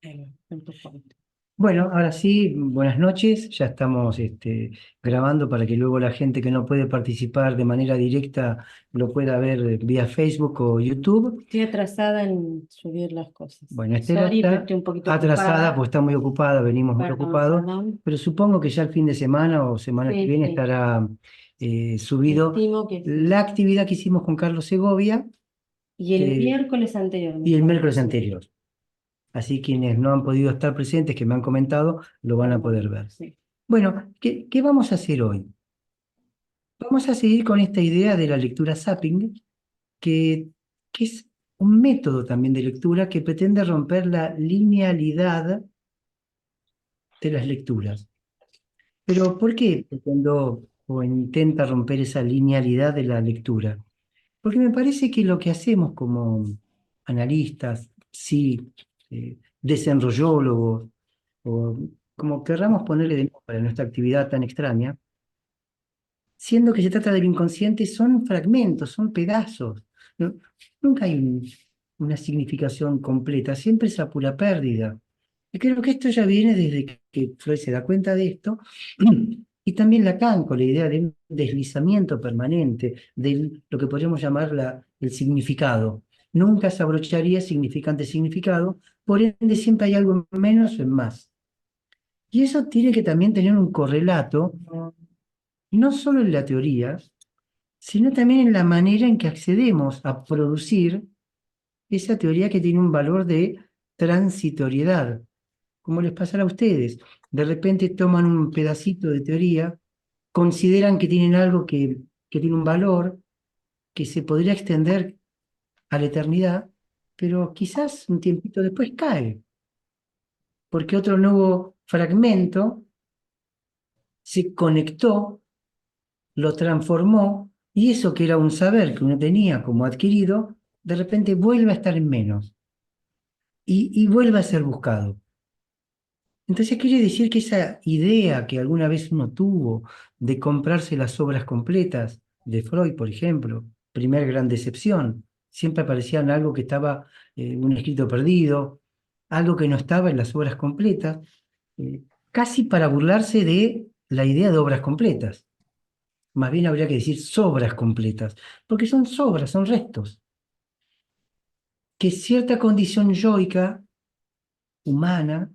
Perfecto. Bueno, ahora sí, buenas noches. Ya estamos grabando para que luego la gente que no puede participar de manera directa lo pueda ver vía Facebook o YouTube. Estoy atrasada en subir las cosas. Bueno, Estela Sorry, pero está estoy un poquito atrasada ocupada. porque está muy ocupada, venimos muy Perdón, ocupados, perdón. pero supongo que ya el fin de semana o semana que Sí, viene sí. estará subido Estimo que sí. la actividad que hicimos con Carlos Segovia Y el que, miércoles anterior me y el parece. miércoles anterior. Así quienes no han podido estar presentes, que me han comentado, lo van Lo a poder bueno, ver. sí. Bueno, ¿qué vamos a hacer hoy? Vamos a seguir con esta idea de la lectura zapping, que, que es un método también de lectura que pretende romper la linealidad de las lecturas. Pero ¿por qué pretendo o intenta romper esa linealidad de la lectura? Porque me parece que lo que hacemos como analistas, sí, desenrollólogos, o como querramos ponerle de nuevo para nuestra actividad tan extraña, siendo que se trata del inconsciente, son fragmentos, son pedazos. ¿No? Nunca hay una significación completa, siempre es a pura pérdida. Y creo que esto ya viene desde que Freud se da cuenta de esto, y también Lacan con la idea de un deslizamiento permanente, de lo que podríamos llamar el significado. Nunca se abrocharía significante-significado, por ende siempre hay algo en menos o en más. Y eso tiene que también tener un correlato, no solo en la teoría, sino también en la manera en que accedemos a producir esa teoría que tiene un valor de transitoriedad, como les pasará a ustedes. De repente toman un pedacito de teoría, consideran que tienen algo que tiene un valor, que se podría extender a la eternidad, pero quizás un tiempito después cae, porque otro nuevo fragmento se conectó, lo transformó, y eso que era un saber que uno tenía como adquirido, de repente vuelve a estar en menos y vuelve a ser buscado. Entonces quiere decir que esa idea que alguna vez uno tuvo de comprarse las obras completas de Freud, por ejemplo, primer gran decepción, siempre aparecían algo que estaba, un escrito perdido, algo que no estaba en las obras completas, casi para burlarse de la idea de obras completas. Más bien habría que decir sobras completas, porque son sobras, son restos, que cierta condición yoica, humana,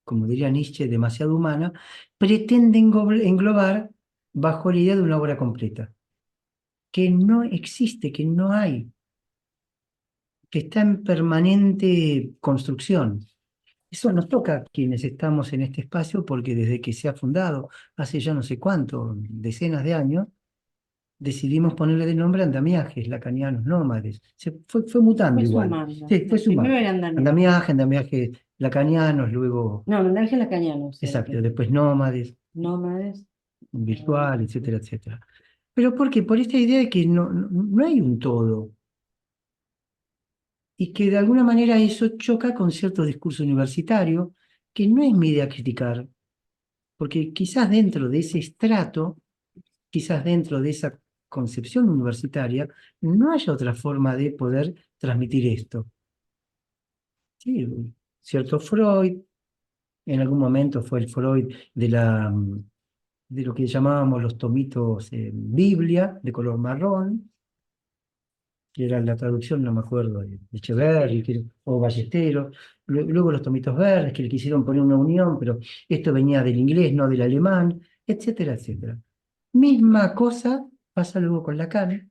como diría Nietzsche, demasiado humana, pretende englobar bajo la idea de una obra completa, que no existe, que no hay, que está en permanente construcción. Eso nos toca a quienes estamos en este espacio porque desde que se ha fundado, hace ya no sé cuánto, decenas de años, decidimos ponerle de nombre andamiajes, lacanianos, nómades. Fue mutando Fue igual. sumando. Sí, fue El primero sumando. era andamiaje. Andamiajes lacanianos, luego, No, andamiaje lacanianos era el exacto, primero. después nómades, Nómades. virtual, etcétera, etcétera. ¿Pero por qué? Por esta idea de que no hay un todo y que de alguna manera eso choca con cierto discurso universitario, que no es mi idea criticar, porque quizás dentro de ese estrato, quizás dentro de esa concepción universitaria, no haya otra forma de poder transmitir esto. Sí, cierto Freud, en algún momento fue el Freud de lo que llamábamos los tomitos Biblia, de color marrón, que era la traducción, no me acuerdo, de Echeverri, o Ballesteros. Luego los tomitos verdes, que le quisieron poner una unión, pero esto venía del inglés, no del alemán, etcétera, etcétera. Misma cosa pasa luego con Lacan,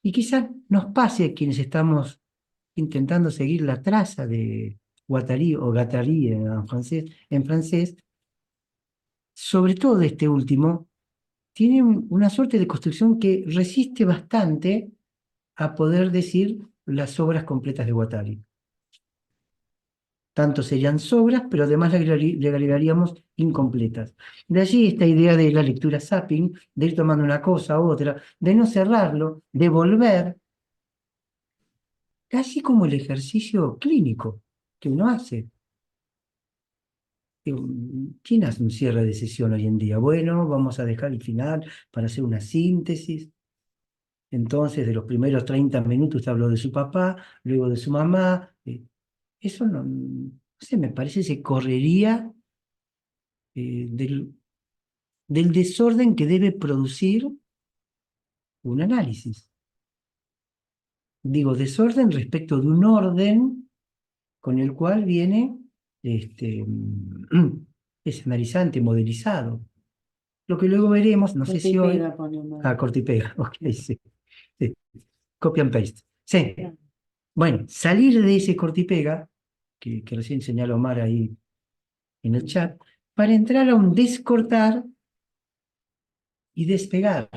y quizás nos pase a quienes estamos intentando seguir la traza de Guattari o Guattari en francés, sobre todo este último, tiene una suerte de construcción que resiste bastante a poder decir las obras completas de Guattari. Tanto serían sobras, pero además le agregaríamos incompletas. De allí esta idea de la lectura zapping, de ir tomando una cosa a otra, de no cerrarlo, de volver, casi como el ejercicio clínico que uno hace. ¿Quién hace un cierre de sesión hoy en día? Bueno, vamos a dejar el final para hacer una síntesis. Entonces, de los primeros 30 minutos habló de su papá, luego de su mamá. eso no sé, me parece se correría del desorden que debe producir un análisis. Digo, desorden respecto de un orden con el cual viene ese analizante modelizado. Lo que luego veremos, no sé Corta y si hoy, pega, ponemos. corta y pega, ok, sí, sí, copy and paste. Sí, Claro. bueno, salir de ese corta y pega, que recién señaló Omar ahí en el chat, para entrar a un descortar y despegar,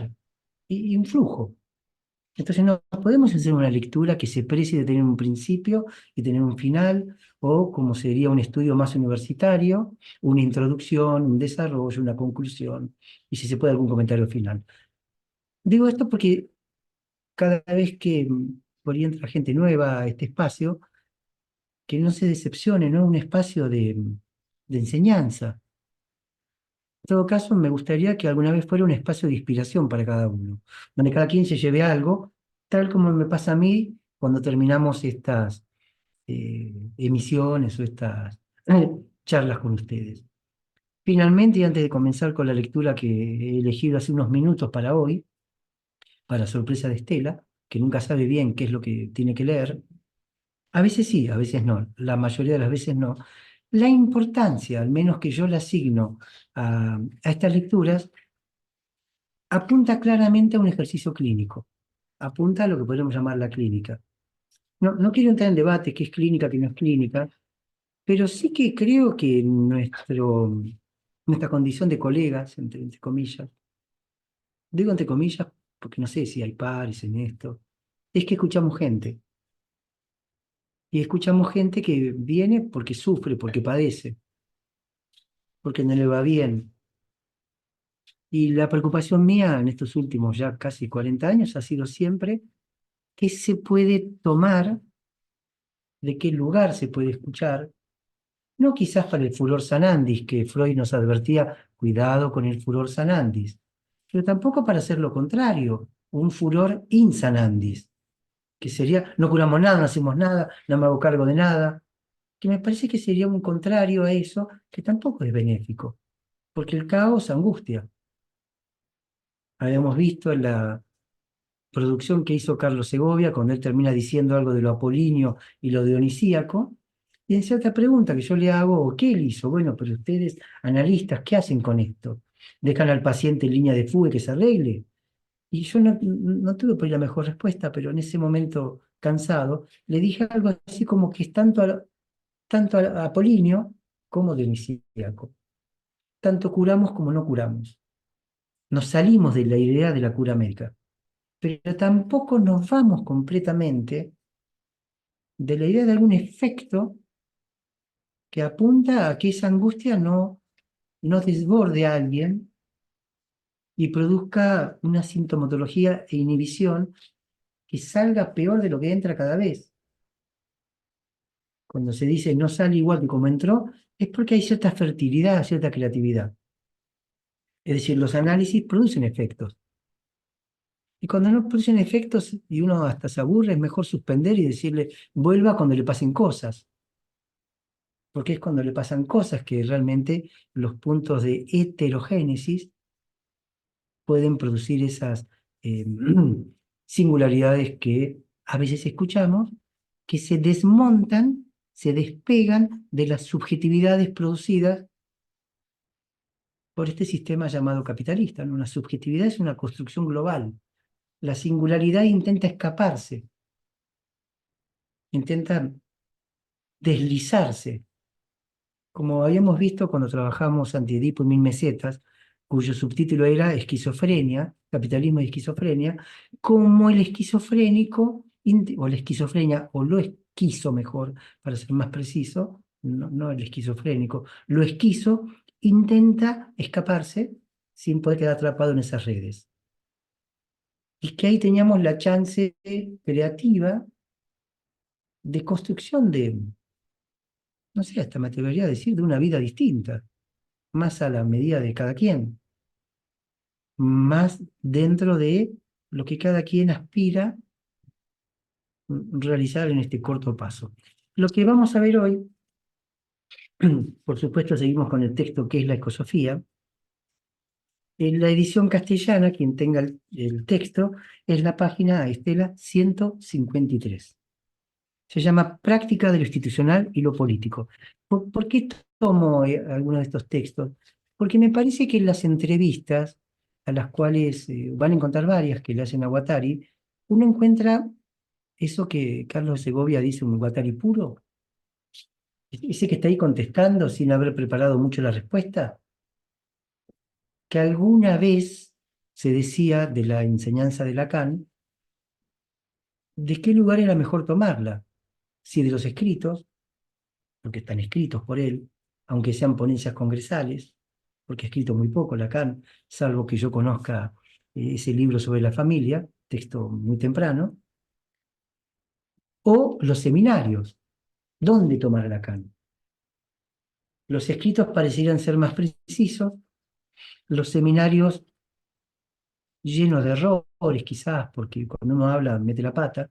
y un flujo. Entonces no podemos hacer una lectura que se precie de tener un principio y tener un final, o como sería un estudio más universitario, una introducción, un desarrollo, una conclusión, y si se puede algún comentario final. Digo esto porque cada vez que por ahí entra gente nueva a este espacio, que no se decepcione, no es un espacio de enseñanza. En todo caso, me gustaría que alguna vez fuera un espacio de inspiración para cada uno, donde cada quien se lleve algo, tal como me pasa a mí cuando terminamos estas emisiones o estas charlas con ustedes. Finalmente, y antes de comenzar con la lectura que he elegido hace unos minutos para hoy, para sorpresa de Estela, que nunca sabe bien qué es lo que tiene que leer, a veces sí, a veces no, la mayoría de las veces no. La importancia, al menos que yo le asigno a estas lecturas, apunta claramente a un ejercicio clínico, apunta a lo que podemos llamar la clínica. No quiero entrar en debate qué es clínica, qué no es clínica, pero sí que creo que nuestra condición de colegas, entre comillas, digo entre comillas porque no sé si hay pares en esto, es que escuchamos gente. Y escuchamos gente que viene porque sufre, porque padece, porque no le va bien. Y la preocupación mía en estos últimos ya casi 40 años ha sido siempre qué se puede tomar, de qué lugar se puede escuchar. No quizás para el furor sanandis, que Freud nos advertía, cuidado con el furor sanandis, pero tampoco para hacer lo contrario, un furor insanandis, que sería, no curamos nada, no hacemos nada, no me hago cargo de nada, que me parece que sería un contrario a eso, que tampoco es benéfico, porque el caos angustia. Habíamos visto en la producción que hizo Carlos Segovia, cuando él termina diciendo algo de lo apolíneo y lo dionisíaco, y en cierta pregunta que yo le hago, ¿qué él hizo? Bueno, pero ustedes, analistas, ¿qué hacen con esto? ¿Dejan al paciente en línea de fuga y que se arregle? Y yo no tuve por ahí la mejor respuesta, pero en ese momento cansado, le dije algo así como que es tanto apolíneo como dionisíaco. Tanto curamos como no curamos. Nos salimos de la idea de la cura médica, pero tampoco nos vamos completamente de la idea de algún efecto que apunta a que esa angustia no desborde a alguien y produzca una sintomatología e inhibición que salga peor de lo que entra cada vez. Cuando se dice no sale igual que como entró, es porque hay cierta fertilidad, cierta creatividad. Es decir, los análisis producen efectos. Y cuando no producen efectos y uno hasta se aburre, es mejor suspender y decirle, vuelva cuando le pasen cosas. Porque es cuando le pasan cosas que realmente los puntos de heterogénesis pueden producir esas eh, singularidades que a veces escuchamos, que se desmontan, se despegan de las subjetividades producidas por este sistema llamado capitalista, ¿no? Una subjetividad es una construcción global. La singularidad intenta escaparse, intenta deslizarse, como habíamos visto cuando trabajamos Antiedipo y Mil Mesetas, cuyo subtítulo era Esquizofrenia, Capitalismo y Esquizofrenia, como el esquizofrénico, o la esquizofrenia, o lo esquizo mejor, para ser más preciso, no el esquizofrénico, lo esquizo intenta escaparse sin poder quedar atrapado en esas redes. Y que ahí teníamos la chance creativa de construcción de, no sé, hasta me atrevería a decir, de una vida distinta, más a la medida de cada quien, más dentro de lo que cada quien aspira realizar en este corto paso. lo que vamos a ver hoy, por supuesto seguimos con el texto que es la ecosofía. En la edición castellana, quien tenga el texto, es la página, Estela, 153. Se llama Práctica de lo institucional y lo político. ¿Por qué tomo algunos de estos textos? Porque me parece que en las entrevistas, a las cuales van a encontrar varias que le hacen a Guattari, uno encuentra eso que Carlos Segovia dice, un Guattari puro, ese que está ahí contestando sin haber preparado mucho la respuesta, que alguna vez se decía de la enseñanza de Lacan, de qué lugar era mejor tomarla, si de los escritos, porque están escritos por él, aunque sean ponencias congresales, porque ha escrito muy poco Lacan, salvo que yo conozca ese libro sobre la familia, texto muy temprano, o los seminarios. ¿Dónde tomar Lacan? Los escritos parecieran ser más precisos, los seminarios llenos de errores quizás, porque cuando uno habla mete la pata,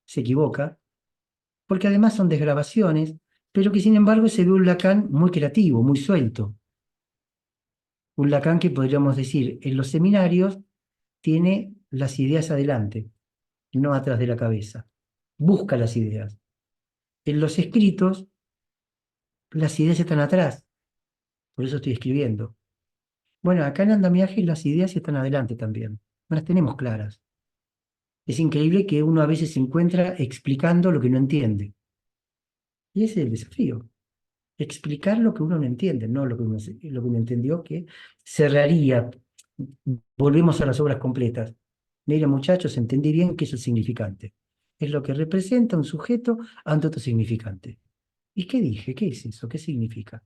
se equivoca, porque además son desgrabaciones, pero que sin embargo se ve un Lacan muy creativo, muy suelto. Un Lacan que podríamos decir, en los seminarios tiene las ideas adelante, no atrás de la cabeza. Busca las ideas. En los escritos, las ideas están atrás, por eso estoy escribiendo. Bueno, acá en Andamiaje las ideas están adelante también, no las tenemos claras. Es increíble que uno a veces se encuentra explicando lo que no entiende. Y ese es el desafío. Explicar lo que uno no entiende, no lo que uno entendió que cerraría. Volvemos a las obras completas. Mira, muchachos, entendí bien qué es el significante. Es lo que representa un sujeto ante otro significante. ¿Y qué dije? ¿Qué es eso? ¿Qué significa?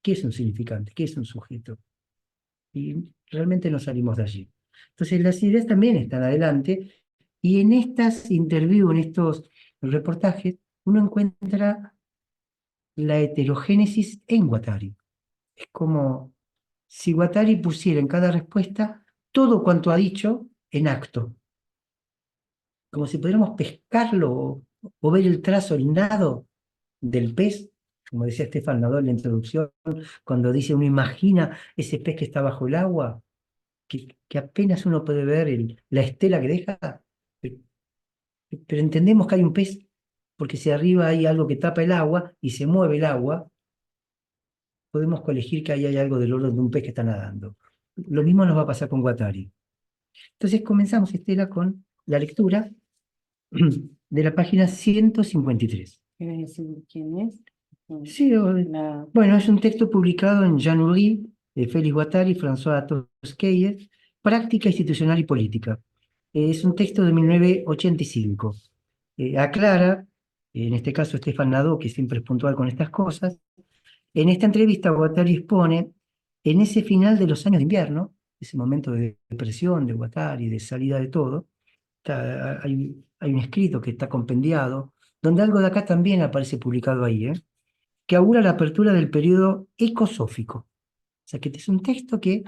¿Qué es un significante? ¿Qué es un sujeto? Y realmente no salimos de allí. Entonces, las ideas también están adelante y en estas interviews, en estos reportajes, uno encuentra la heterogénesis en Guattari. Es como si Guattari pusiera en cada respuesta todo cuanto ha dicho en acto, como si pudiéramos pescarlo o ver el trazo, el nado del pez, como decía Estefan Nadol en la introducción, cuando dice uno imagina ese pez que está bajo el agua, que apenas uno puede ver la estela que deja, pe- pero entendemos que hay un pez, porque si arriba hay algo que tapa el agua y se mueve el agua, podemos colegir que ahí hay algo del orden de un pez que está nadando. Lo mismo nos va a pasar con Guattari. Entonces comenzamos, Estela, con la lectura de la página 153. ¿Quieres decir quién es? Sí, La... bueno, es un texto publicado en Jean Houry, de Félix Guattari y François Tosquelles, Práctica institucional y política. Es un texto de 1985. Aclara, en este caso Estefan Nadeau, que siempre es puntual con estas cosas, en esta entrevista Guattari expone, en ese final de los años de invierno, ese momento de depresión de Guattari, de salida de todo, hay un escrito que está compendiado, donde algo de acá también aparece publicado ahí, que augura la apertura del periodo ecosófico. O sea, que este es un texto que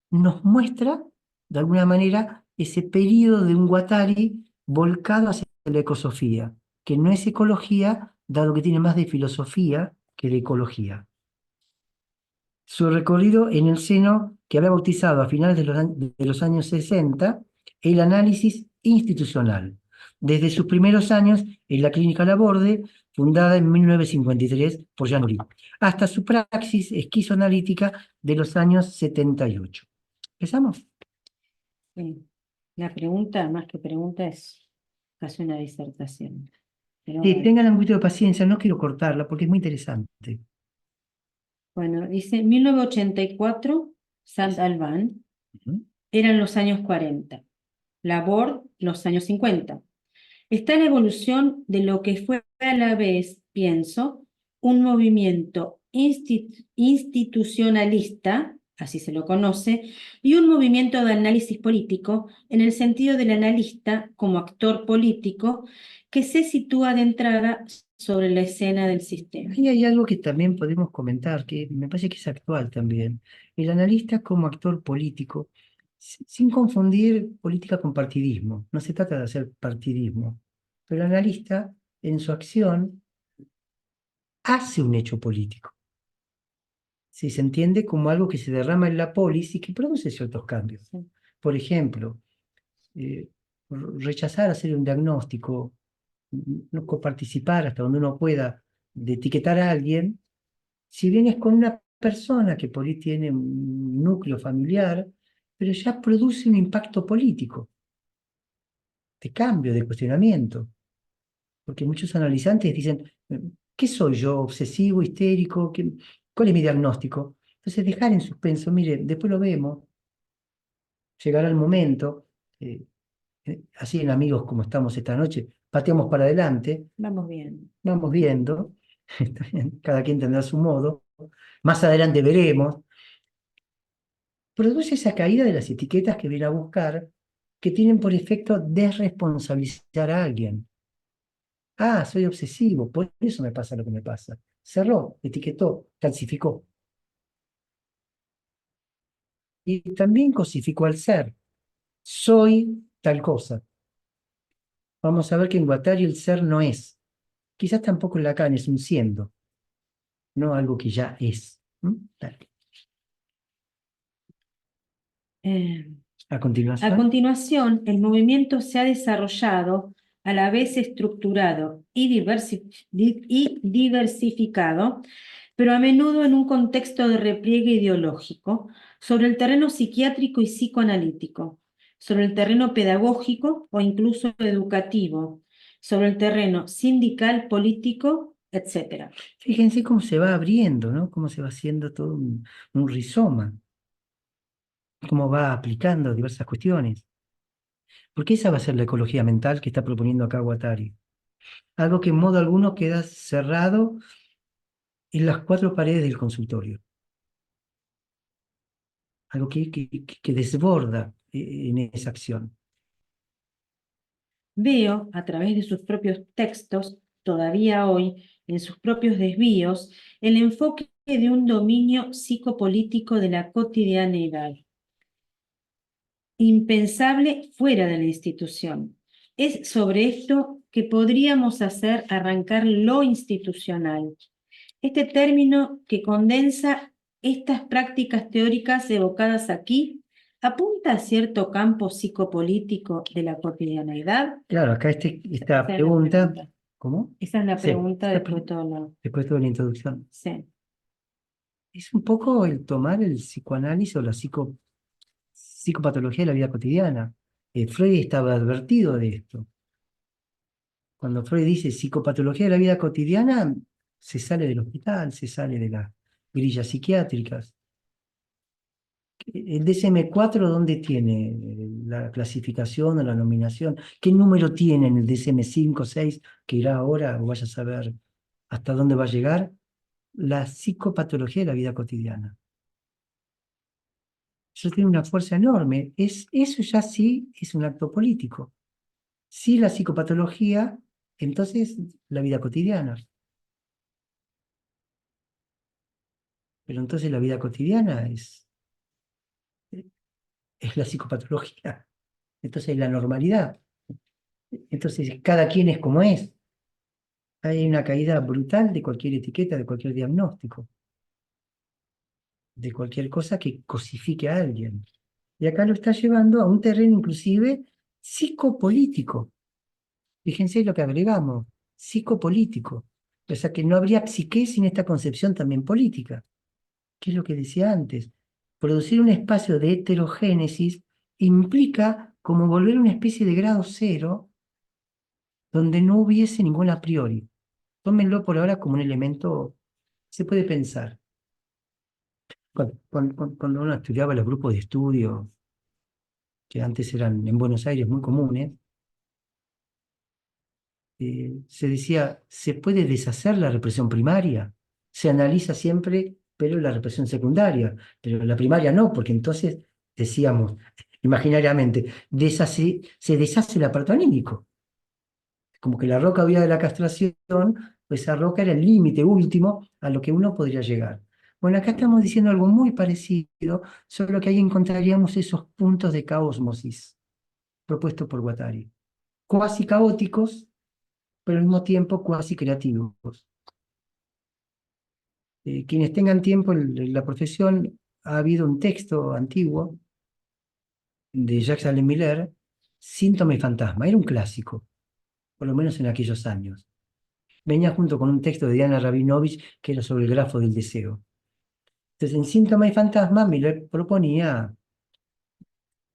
nos muestra, de alguna manera, ese periodo de un Guattari volcado hacia la ecosofía, que no es ecología, dado que tiene más de filosofía que de ecología. Su recorrido en el seno que había bautizado a finales de los años 60 el análisis institucional, desde sus primeros años en la Clínica Laborde, fundada en 1953 por Jean Uri, hasta su praxis esquizoanalítica de los años 78. ¿Empezamos? Sí. La pregunta, más que pregunta, es casi una disertación. Pero Sí, bueno. tengan un poquito de paciencia, no quiero cortarla porque es muy interesante. Bueno, dice 1984, Saint-Alban, Ujú. eran los años 40. Labor, los años 50. Está la evolución de lo que fue a la vez, pienso, un movimiento institucionalista, así se lo conoce, y un movimiento de análisis político, en el sentido del analista como actor político que se sitúa de entrada sobre la escena del sistema. Ahí hay algo que también podemos comentar, que me parece que es actual también. El analista como actor político, sin confundir política con partidismo. No se trata de hacer partidismo, pero el analista en su acción hace un hecho político. Si se entiende como algo que se derrama en la polis y que produce ciertos cambios. Sí. Por ejemplo, eh, rechazar hacer un diagnóstico, no coparticipar hasta donde uno pueda de etiquetar a alguien, si bien es con una persona que por ahí tiene un núcleo familiar, pero ya produce un impacto político, de cambio, de cuestionamiento. Porque muchos analizantes dicen, ¿qué soy yo? ¿Obsesivo, histérico? ¿Cuál es mi diagnóstico? Entonces dejar en suspenso, mire, después lo vemos, llegará el momento, eh, así en amigos como estamos esta noche, pateamos para adelante, Vamos bien. vamos viendo, está bien, cada quien tendrá su modo, más adelante veremos, produce esa caída de las etiquetas que viene a buscar, que tienen por efecto desresponsabilizar a alguien. Ah, soy obsesivo, por eso me pasa lo que me pasa. Cerró, etiquetó, calcificó. Y también cosificó al ser. Soy tal cosa. Vamos a ver que en Guattari el ser no es. Quizás tampoco en Lacan es un siendo, no algo que ya es. ¿Mm? Dale. Eh, A A continuación, continuación, el movimiento se ha desarrollado, a la vez estructurado y diversificado, pero a menudo en un contexto de repliegue ideológico, sobre el terreno psiquiátrico y psicoanalítico, sobre el terreno pedagógico o incluso educativo, sobre el terreno sindical, político, etc. fíjense cómo se va abriendo, ¿no? Cómo se va haciendo todo un rizoma, cómo va aplicando diversas cuestiones. Porque esa va a ser la ecología mental que está proponiendo acá Guattari. Algo que en modo alguno queda cerrado en las cuatro paredes del consultorio. Algo que desborda en esa acción. Veo, a través de sus propios textos, todavía hoy, en sus propios desvíos, el enfoque de un dominio psicopolítico de la cotidianeidad, impensable fuera de la institución. Es sobre esto que podríamos hacer arrancar lo institucional. Este término que condensa estas prácticas teóricas evocadas aquí apunta a cierto campo psicopolítico de la cotidianeidad. Claro, acá esta Esa es la pregunta, pregunta. ¿cómo? Esa es la Sí, pregunta después de todo lo... después de toda la introducción. Sí. Es un poco el tomar el psicoanálisis o la psicopatología de la vida cotidiana. Freud estaba advertido de esto. Cuando Freud dice psicopatología de la vida cotidiana, se sale del hospital, se sale de las grillas psiquiátricas. ¿El DSM-4 dónde tiene la clasificación o la nominación? ¿Qué número tiene en el DSM-5, 6, que irá ahora o vaya a saber hasta dónde va a llegar? La psicopatología de la vida cotidiana. Eso tiene una fuerza enorme. Eso ya sí es un acto político. Sí, la psicopatología, entonces la vida cotidiana. Pero entonces la vida cotidiana es la psicopatología. Entonces es la normalidad. Entonces cada quien es como es. Hay una caída brutal de cualquier etiqueta, de cualquier diagnóstico, de cualquier cosa que cosifique a alguien. Y acá lo está llevando a un terreno inclusive psicopolítico. Fíjense lo que agregamos, psicopolítico. O sea que no habría psique sin esta concepción también política. ¿Qué es lo que decía antes? Producir un espacio de heterogénesis implica como volver una especie de grado cero donde no hubiese ningún a priori. Tómenlo por ahora como un elemento, se puede pensar. Cuando uno estudiaba los grupos de estudio, que antes eran en Buenos Aires muy comunes, se decía, se puede deshacer la represión primaria, se analiza siempre, pero la represión secundaria, pero la primaria no, porque entonces decíamos, imaginariamente, se deshace el aparato anímico, como que la roca vía de la castración, pues esa roca era el límite último a lo que uno podría llegar. Bueno, acá estamos diciendo algo muy parecido, solo que ahí encontraríamos esos puntos de caósmosis propuestos por Guattari, cuasi caóticos, pero al mismo tiempo cuasi creativos. Quienes tengan tiempo en la profesión, ha habido un texto antiguo de Jacques Alain Miller, Síntoma y Fantasma. Era un clásico, por lo menos en aquellos años. Venía junto con un texto de Diana Rabinovich que era sobre el grafo del deseo. Entonces, en Síntoma y Fantasma, Miller proponía,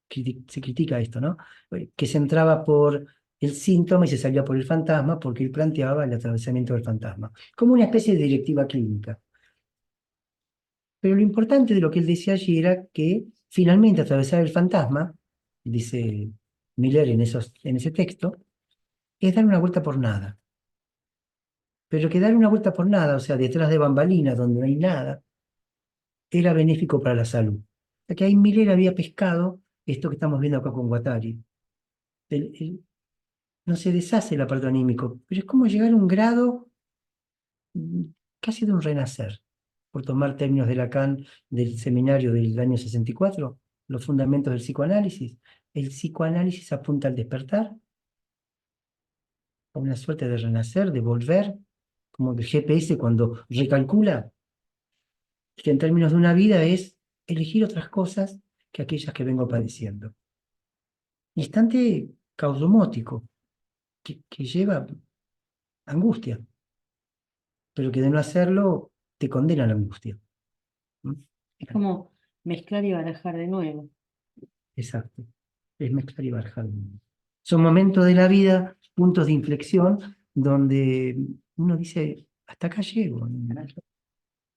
se critica esto, ¿no? Que se entraba por el síntoma y se salía por el fantasma porque él planteaba el atravesamiento del fantasma, como una especie de directiva clínica. Pero lo importante de lo que él decía allí era que finalmente atravesar el fantasma, dice Miller en ese texto, es dar una vuelta por nada. Pero que dar una vuelta por nada, o sea, detrás de bambalinas, donde no hay nada, era benéfico para la salud. O sea, que ahí Miller había pescado esto que estamos viendo acá con Guattari. No se deshace el aparato anímico, pero es como llegar a un grado mm, casi de un renacer, por tomar términos de Lacan del seminario del año 64, los fundamentos del psicoanálisis. El psicoanálisis apunta al despertar, a una suerte de renacer, de volver, como el GPS cuando recalcula, que en términos de una vida es elegir otras cosas que aquellas que vengo padeciendo. Instante causomótico que lleva angustia, pero que de no hacerlo te condena a la angustia. ¿Mm? Es como mezclar y barajar de nuevo. Exacto. Es mezclar y barajar. Son momentos de la vida, puntos de inflexión, donde uno dice, hasta acá llego.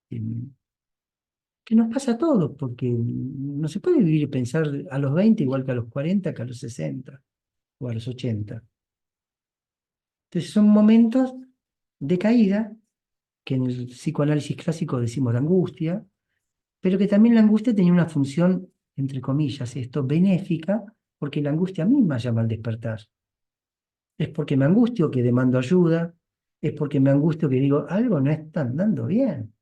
Eh, Que nos pasa a todos, porque no se puede vivir y pensar a los 20 igual que a los 40, que a los 60 o a los 80. Entonces son momentos de caída, que en el psicoanálisis clásico decimos la angustia, pero que también la angustia tenía una función, entre comillas, esto, benéfica, porque la angustia misma llama al despertar. Es porque me angustio que demando ayuda, es porque me angustio que digo, algo no está andando bien.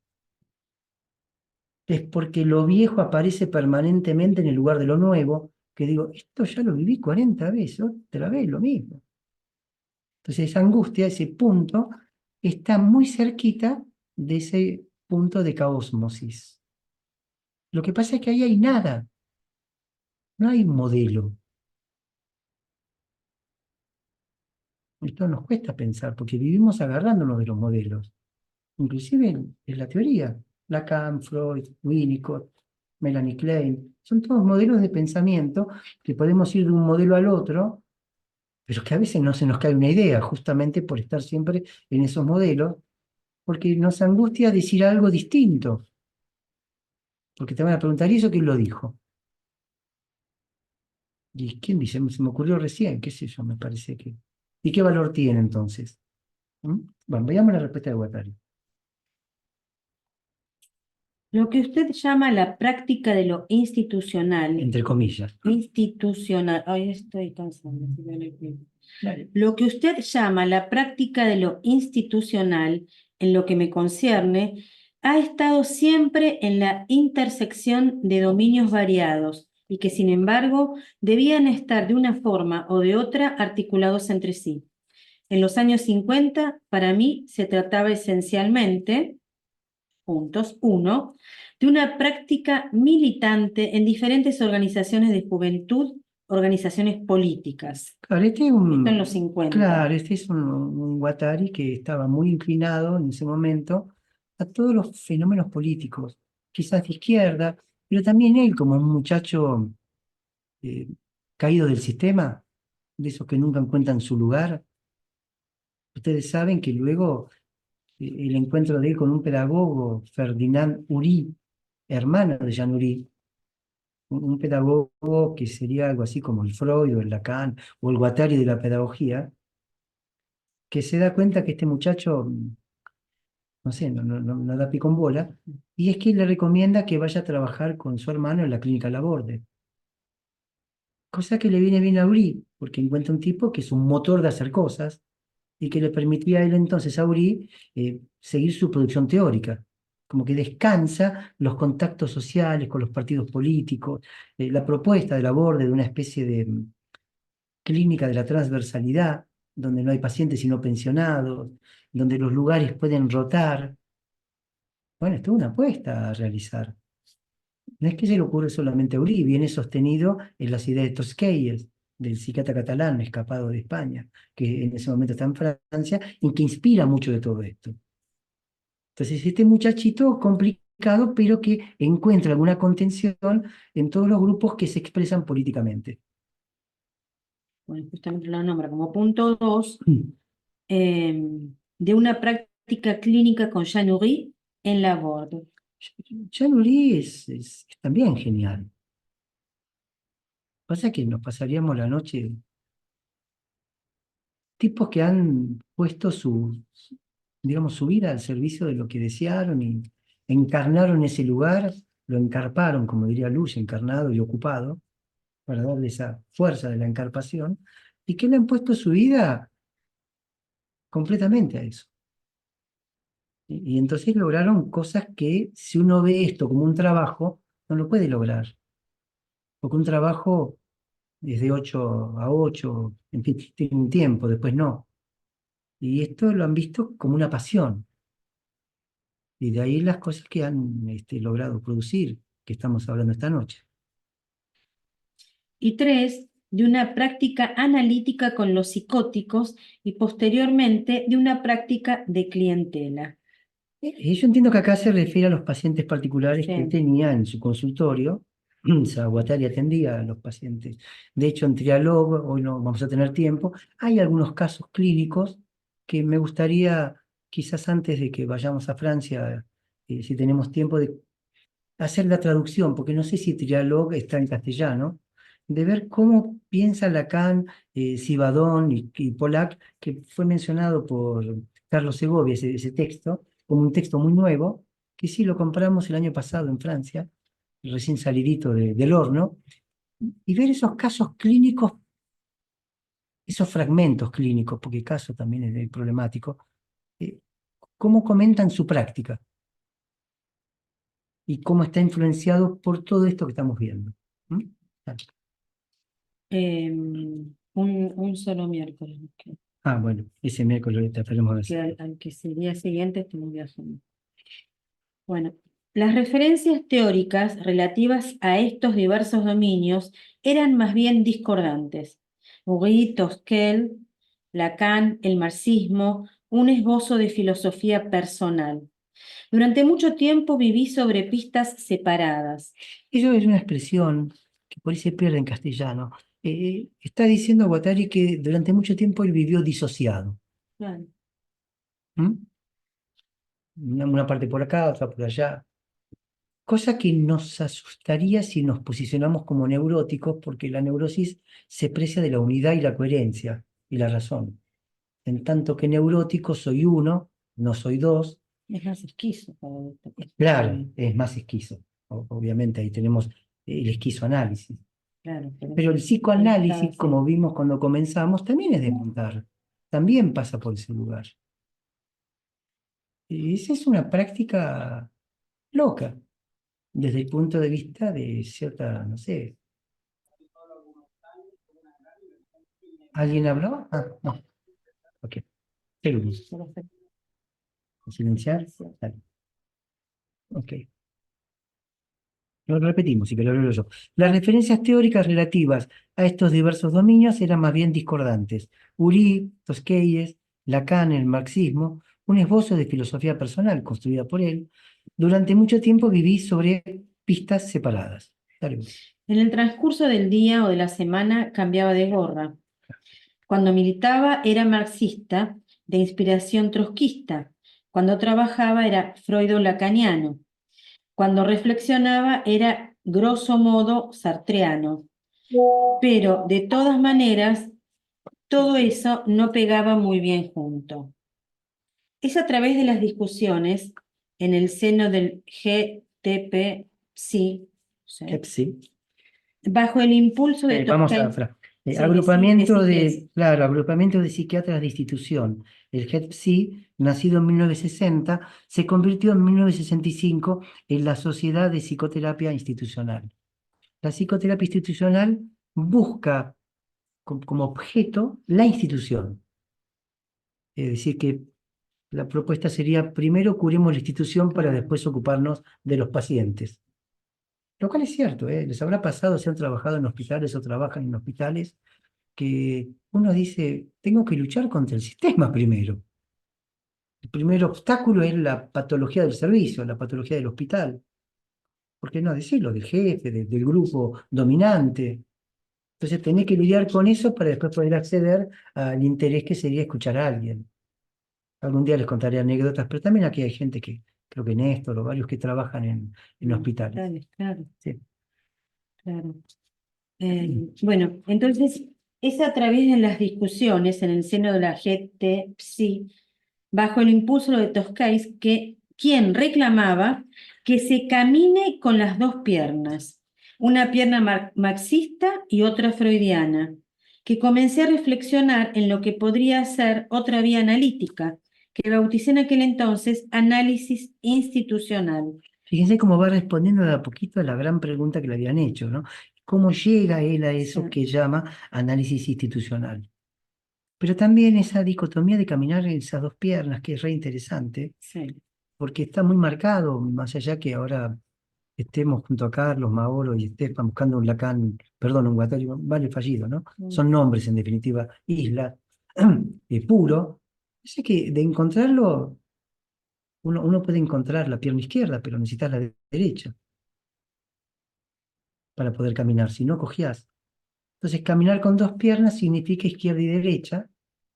Es porque lo viejo aparece permanentemente en el lugar de lo nuevo, que digo, esto ya lo viví 40 veces, otra vez lo mismo. Entonces esa angustia, ese punto, está muy cerquita de ese punto de caósmosis. Lo que pasa es que ahí hay nada, no hay un modelo. Esto nos cuesta pensar porque vivimos agarrándonos de los modelos, inclusive en la teoría. Lacan, Freud, Winnicott, Melanie Klein, son todos modelos de pensamiento que podemos ir de un modelo al otro, pero que a veces no se nos cae una idea, justamente por estar siempre en esos modelos, porque nos angustia decir algo distinto, porque te van a preguntar, ¿y eso quién lo dijo? ¿Y quién dice? Se me ocurrió recién, qué sé yo, me parece que... ¿Y qué valor tiene entonces? ¿Mm? Bueno, veamos la respuesta de Guattari. Lo que usted llama la práctica de lo institucional, Entre comillas. ay, estoy cansada. Dale. Lo que usted llama la práctica de lo institucional, en lo que me concierne, ha estado siempre en la intersección de dominios variados y que, sin embargo, debían estar de una forma o de otra articulados entre sí. En los años 50, para mí, se trataba esencialmente, puntos, uno, de una práctica militante en diferentes organizaciones de juventud, organizaciones políticas. Claro, Esto en los 50. claro, este es un Guattari que estaba muy inclinado en ese momento a todos los fenómenos políticos, quizás de izquierda, pero también él como un muchacho eh, caído del sistema, de esos que nunca encuentran su lugar. Ustedes saben que luego el encuentro de él con un pedagogo, Ferdinand Uri, hermano de Jean Uri, un pedagogo que sería algo así como el Freud o el Lacan o el Guattari de la pedagogía, que se da cuenta que este muchacho, no sé, no da pico en bola, y es que le recomienda que vaya a trabajar con su hermano en la clínica Laborde. Cosa que le viene bien a Uri, porque encuentra un tipo que es un motor de hacer cosas y que le permitía a él entonces, a Uri, seguir su producción teórica. Como que descansa los contactos sociales con los partidos políticos, la propuesta de Laborde de una especie de clínica de la transversalidad, donde no hay pacientes sino pensionados, donde los lugares pueden rotar. Bueno, esto es una apuesta a realizar. No es que se le ocurre solamente a Uri, viene sostenido en las ideas de Tosquelles, del psiquiatra catalán escapado de España, que en ese momento está en Francia y que inspira mucho de todo esto. Entonces, este muchachito complicado, pero que encuentra alguna contención en todos los grupos que se expresan políticamente. Bueno, justamente lo nombra como punto 2, Mm. de una práctica clínica con Jean Ury en Laborde. Jean Uri es también genial. Pasa que nos pasaríamos la noche, tipos que han puesto digamos, su vida al servicio de lo que desearon y encarnaron ese lugar, lo encarparon, como diría Luz, encarnado y ocupado, para darle esa fuerza de la encarpación, y que le han puesto su vida completamente a eso. Y entonces lograron cosas que si uno ve esto como un trabajo, no lo puede lograr. Porque un trabajo es de 8 a 8, en fin, tiene un tiempo, después no. Y esto lo han visto como una pasión. Y de ahí las cosas que han logrado producir, que estamos hablando esta noche. Y 3, de una práctica analítica con los psicóticos y posteriormente de una práctica de clientela. Yo entiendo que acá se refiere a los pacientes particulares que Sí. tenía en su consultorio. Guattari atendía a los pacientes. De hecho, en Trialog, hoy no vamos a tener tiempo, hay algunos casos clínicos que me gustaría, quizás antes de que vayamos a Francia, si tenemos tiempo, de hacer la traducción, porque no sé si Trialog está en castellano, de ver cómo piensa Lacan, Sivadón y Pollack, que fue mencionado por Carlos Segovia, ese texto, como un texto muy nuevo, que sí lo compramos el año pasado en Francia, recién salidito del horno, y ver esos casos clínicos, esos fragmentos clínicos, porque el caso también es problemático, eh, cómo comentan su práctica y cómo está influenciado por todo esto que estamos viendo. ¿Mm? Un solo miércoles, Ah, bueno, ese miércoles trataremos de que hacer. al que el día siguiente estamos viajando. Bueno, las referencias teóricas relativas a estos diversos dominios eran más bien discordantes. Uri, Tosquel, Lacan, el marxismo, un esbozo de filosofía personal. Durante mucho tiempo viví sobre pistas separadas. Eso es una expresión que por ahí se pierde en castellano. Está diciendo Guattari que durante mucho tiempo él vivió disociado. Claro. ¿Mm? Una parte por acá, otra por allá. Cosa que nos asustaría si nos posicionamos como neuróticos, porque la neurosis se precia de la unidad y la coherencia y la razón. En tanto que neurótico soy uno, no soy dos. Es más esquizo. Claro, es más esquizo. Obviamente ahí tenemos el esquizoanálisis. Claro, pero Pero el está psicoanálisis, como así. vimos cuando comenzamos, también es de montar. También pasa por ese lugar. Y esa es una práctica loca, desde el punto de vista de cierta, no sé. ¿Alguien habló? Ah, no. Ok. Seguimos. Silenciar. Dale. Ok. Lo repetimos, y que lo leo yo. Las referencias teóricas relativas a estos diversos dominios eran más bien discordantes. Uri, Tosquelles, Lacan, el marxismo, un esbozo de filosofía personal construida por él. Durante mucho tiempo viví sobre pistas separadas. Dale. En el transcurso del día o de la semana cambiaba de gorra. Cuando militaba era marxista, de inspiración trotskista. Cuando trabajaba era freudo-lacaniano. Cuando reflexionaba era grosso modo sartreano. Pero de todas maneras, todo eso no pegaba muy bien junto. Es a través de las discusiones en el seno del GTP-PSI, ¿sí? Sí. Bajo el impulso de Vamos a Tosquel. Sí, agrupamiento decí qué es. claro, agrupamiento de psiquiatras de institución. El GEPSI, nacido en 1960, se convirtió en 1965 en la Sociedad de Psicoterapia Institucional. La psicoterapia institucional busca como objeto la institución. Es decir, que La propuesta sería, primero curemos la institución para después ocuparnos de los pacientes. Lo cual es cierto, ¿eh? Les habrá pasado si han trabajado en hospitales o trabajan en hospitales, que uno dice, tengo que luchar contra el sistema primero. El primer obstáculo es la patología del servicio, la patología del hospital. ¿Por qué no decirlo? Del jefe, del grupo dominante. Entonces tenés que lidiar con eso para después poder acceder al interés que sería escuchar a alguien. Algún día les contaré anécdotas, pero también aquí hay gente que, creo que Néstor o varios que trabajan en hospitales. Claro, Sí. claro. Bueno, entonces es a través de las discusiones en el seno de la GTPSI, bajo el impulso de Toscais, que quien reclamaba que se camine con las dos piernas, una pierna marxista y otra freudiana, que comencé a reflexionar en lo que podría ser otra vía analítica, que bauticé en aquel entonces análisis institucional. Fíjense cómo va respondiendo de a poquito a la gran pregunta que le habían hecho, ¿no? ¿Cómo llega él a eso Sí, que llama análisis institucional? Pero también esa dicotomía de caminar en esas dos piernas, que es re interesante, sí. porque está muy marcado, más allá que ahora estemos junto a Carlos, Mauro y Estefan buscando un Lacan, perdón, un Guattari, vale fallido, ¿no? Mm. Son nombres, en definitiva, islas, puro. Sé que de encontrarlo, uno puede encontrar la pierna izquierda, pero necesitas la derecha para poder caminar, si no cogías. Entonces, caminar con dos piernas significa izquierda y derecha,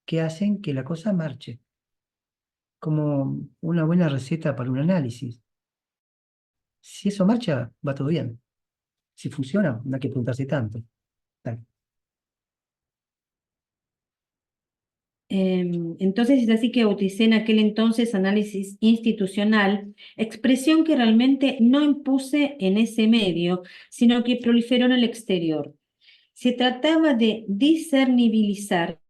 que hacen que la cosa marche, como una buena receta para un análisis. Si eso marcha, va todo bien. Si funciona, no hay que preguntarse tanto. Tal. Entonces es así que bauticé en aquel entonces análisis institucional, expresión que realmente no impuse en ese medio, sino que proliferó en el exterior. Se trataba de discernibilizar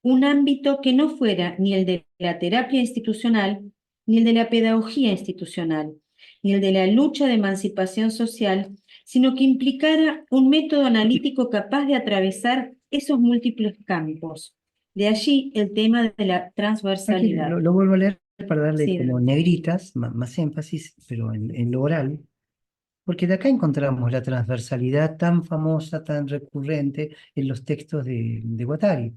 un ámbito que no fuera ni el de la terapia institucional, ni el de la pedagogía institucional, ni el de la lucha de emancipación social, sino que implicara un método analítico capaz de atravesar esos múltiples campos. De allí el tema de la Aquí transversalidad. lo vuelvo a leer para darle Sí, como negritas, más énfasis, pero en lo oral, porque de acá encontramos la transversalidad tan famosa, tan recurrente en los textos de Guattari.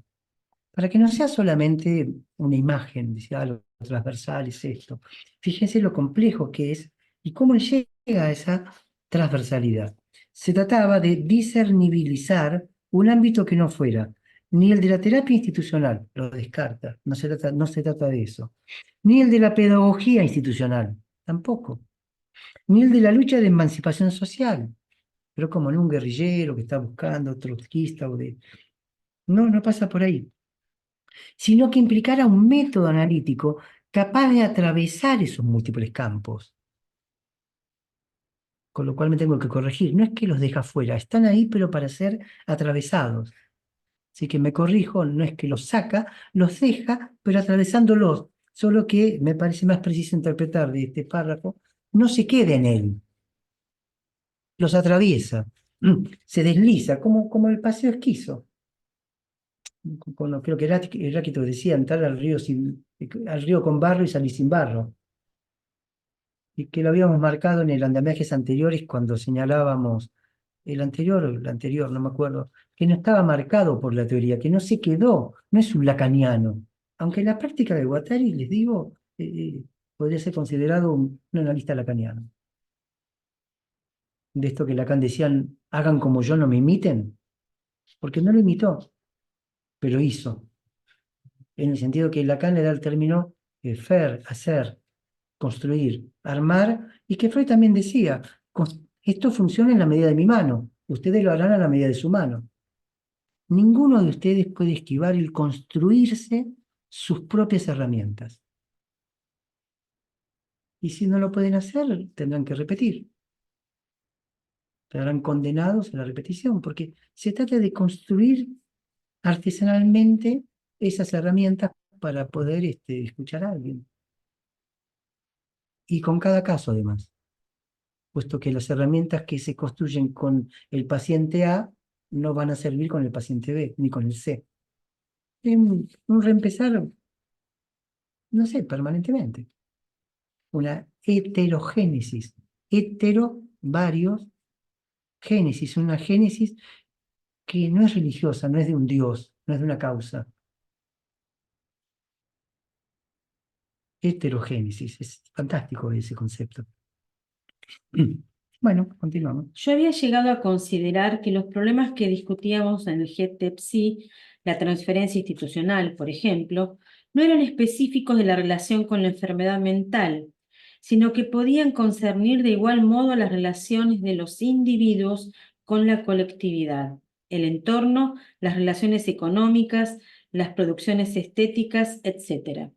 Para que no sea solamente una imagen, decía, lo transversal es esto. Fíjense lo complejo que es y cómo él llega a esa transversalidad. Se trataba de discernibilizar un ámbito que no fuera ni el de la terapia institucional, lo descarta, no se trata de eso, ni el de la pedagogía institucional, tampoco, ni el de la lucha de emancipación social, pero como en un guerrillero que está buscando trotskista o de... No, no pasa por ahí, sino que implicara un método analítico capaz de atravesar esos múltiples campos, con lo cual me tengo que corregir. No es que los deja fuera, están ahí pero para ser atravesados. Así que me corrijo, no es que los saca, los deja, pero atravesándolos. Solo que me parece más preciso interpretar de este párrafo, no se queda en él, los atraviesa, se desliza, como el paseo esquizo. Creo que Heráclito decía, entrar al río con barro y salir sin barro. Y que lo habíamos marcado en el andamiajes anteriores cuando señalábamos el anterior, no me acuerdo, que no estaba marcado por la teoría, que no se quedó, no es un lacaniano. Aunque en la práctica de Guattari, les digo, podría ser considerado un analista lacaniano. De esto que Lacan decían, hagan como yo, no me imiten, porque no lo imitó, pero hizo. En el sentido que Lacan le da el término faire, hacer, construir, armar, y que Freud también decía, esto funciona en la medida de mi mano, ustedes lo harán a la medida de su mano. Ninguno de ustedes puede esquivar el construirse sus propias herramientas. Y si no lo pueden hacer, tendrán que repetir. Estarán condenados a la repetición, porque se trata de construir artesanalmente esas herramientas para poder escuchar a alguien. Y con cada caso, además, puesto que las herramientas que se construyen con el paciente A no van a servir con el paciente B, ni con el C. Es un reempezar no sé, permanentemente. Una heterogénesis. Hetero, varios, génesis, una génesis que no es religiosa, no es de un Dios, no es de una causa. Heterogénesis, es fantástico ese concepto. Bueno, continuamos. Yo había llegado a considerar que los problemas que discutíamos en el GTPSI, la transferencia institucional, por ejemplo, no eran específicos de la relación con la enfermedad mental, sino que podían concernir de igual modo las relaciones de los individuos con la colectividad, el entorno, las relaciones económicas, las producciones estéticas, etc.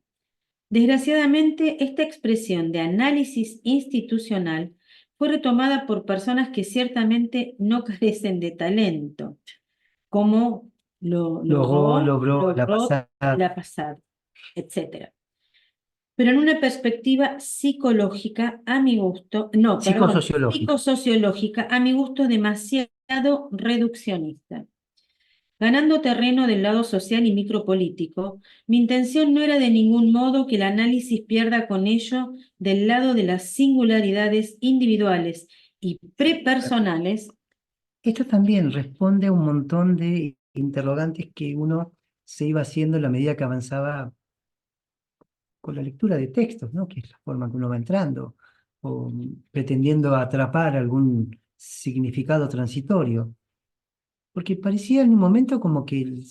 Desgraciadamente, esta expresión de análisis institucional fue retomada por personas que ciertamente no carecen de talento, como Logró la logró pasada. la pasada, etc. Pero en una perspectiva psicológica, a mi gusto, no, perdón, Psicosociológica. psicosociológica, a mi gusto demasiado reduccionista. Ganando terreno del lado social y micropolítico, mi intención no era de ningún modo que el análisis pierda con ello del lado de las singularidades individuales y prepersonales. Esto también responde a un montón de interrogantes que uno se iba haciendo a la medida que avanzaba con la lectura de textos, ¿no? Que es la forma que uno va entrando, o pretendiendo atrapar algún significado transitorio. Porque parecía en un momento como que el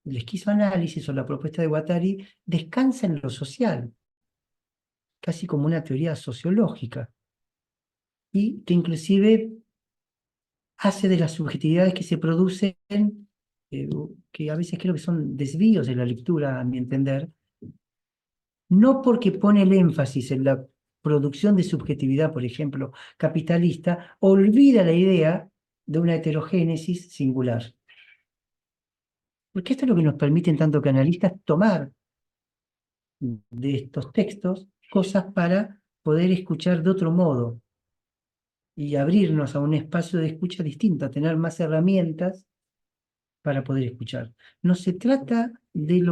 esquizoanálisis o la propuesta de Guattari descansa en lo social, casi como una teoría sociológica, y que inclusive hace de las subjetividades que se producen, que a veces creo que son desvíos de la lectura, a mi entender, no porque pone el énfasis en la producción de subjetividad, por ejemplo, capitalista, olvida la idea de una heterogénesis singular. Porque esto es lo que nos permiten tanto que analistas tomar de estos textos cosas para poder escuchar de otro modo y abrirnos a un espacio de escucha distinto, a tener más herramientas para poder escuchar. No se trata de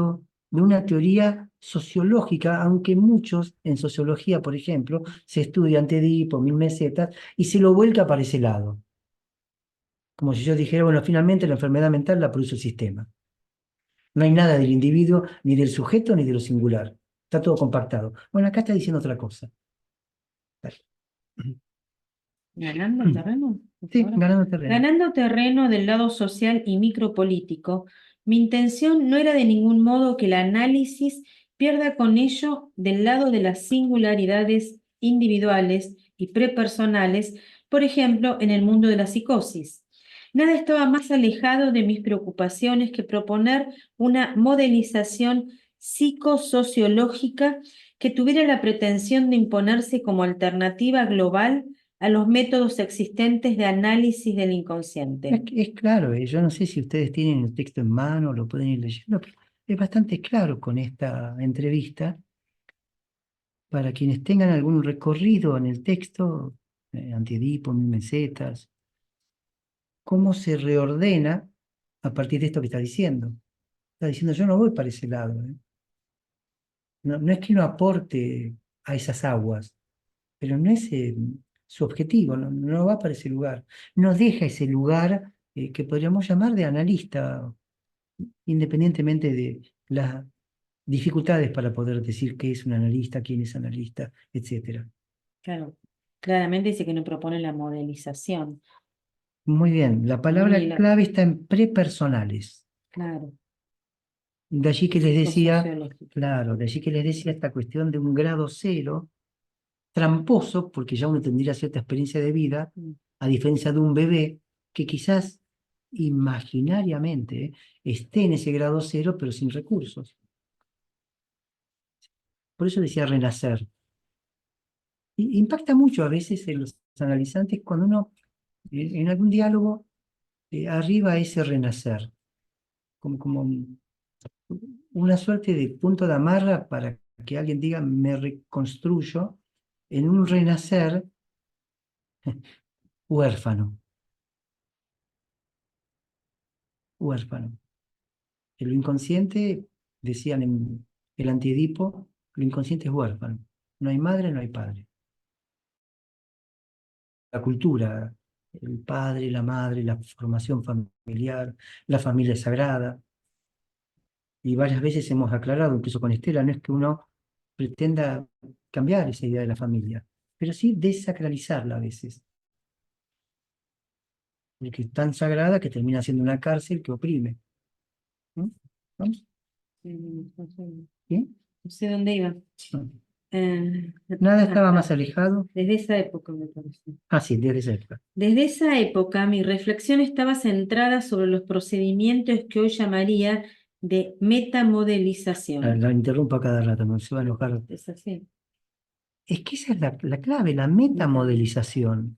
una teoría sociológica, aunque muchos en sociología, por ejemplo, se estudian Edipo, Mil Mesetas, y se lo vuelca para ese lado. Como si yo dijera, bueno, finalmente la enfermedad mental la produce el sistema. No hay nada del individuo, ni del sujeto, ni de lo singular. Está todo compactado. Bueno, acá está diciendo otra cosa. Ganando terreno, por Sí, favor. ganando terreno. Ganando terreno del lado social y micropolítico, mi intención no era de ningún modo que el análisis pierda con ello del lado de las singularidades individuales y prepersonales, por ejemplo, en el mundo de la psicosis. Nada estaba más alejado de mis preocupaciones que proponer una modelización psicosociológica que tuviera la pretensión de imponerse como alternativa global a los métodos existentes de análisis del inconsciente. Es claro, yo no sé si ustedes tienen el texto en mano, lo pueden ir leyendo, pero es bastante claro con esta entrevista. Para quienes tengan algún recorrido en el texto, Antiedipo, Mil Mesetas, cómo se reordena a partir de esto que está diciendo. Está diciendo, yo no voy para ese lado. No, no es que no aporte a esas aguas, pero no es su objetivo, no, no va para ese lugar. No deja ese lugar que podríamos llamar de analista, independientemente de las dificultades para poder decir qué es un analista, quién es analista, etcétera. Claro, claramente dice que no propone la modelización. Muy bien, la palabra Ni la, clave está en prepersonales. claro, De allí que les decía, psicosociológica. claro, de allí que les decía esta cuestión de un grado cero, tramposo, porque ya uno tendría cierta experiencia de vida, Mm. a diferencia de un bebé que quizás imaginariamente esté en ese grado cero, pero sin recursos. Por eso decía renacer. Impacta mucho a veces en los analizantes cuando uno, en algún diálogo, arriba ese renacer, como una suerte de punto de amarra para que alguien diga, me reconstruyo en un renacer huérfano, huérfano. En lo inconsciente, decían en el Antiedipo, Lo inconsciente es huérfano. No hay madre, no hay padre. La cultura, el padre, la madre, la formación familiar, la familia es sagrada. Y varias veces hemos aclarado, incluso con Estela, no es que uno pretenda cambiar esa idea de la familia, pero sí desacralizarla a veces, porque es tan sagrada que termina siendo una cárcel que oprime. ¿No? ¿Vamos? ¿Bien? No sé dónde iba. No. Eh, Nada ah, estaba más está. alejado. Desde esa época, me parece. Ah, sí, desde esa época. Desde esa época, mi reflexión estaba centrada sobre los procedimientos que hoy llamaría de metamodelización. La interrumpo a cada rato, no se va a enojar. ¿Es así? Es que esa es la clave, la Metamodelización. metamodelización.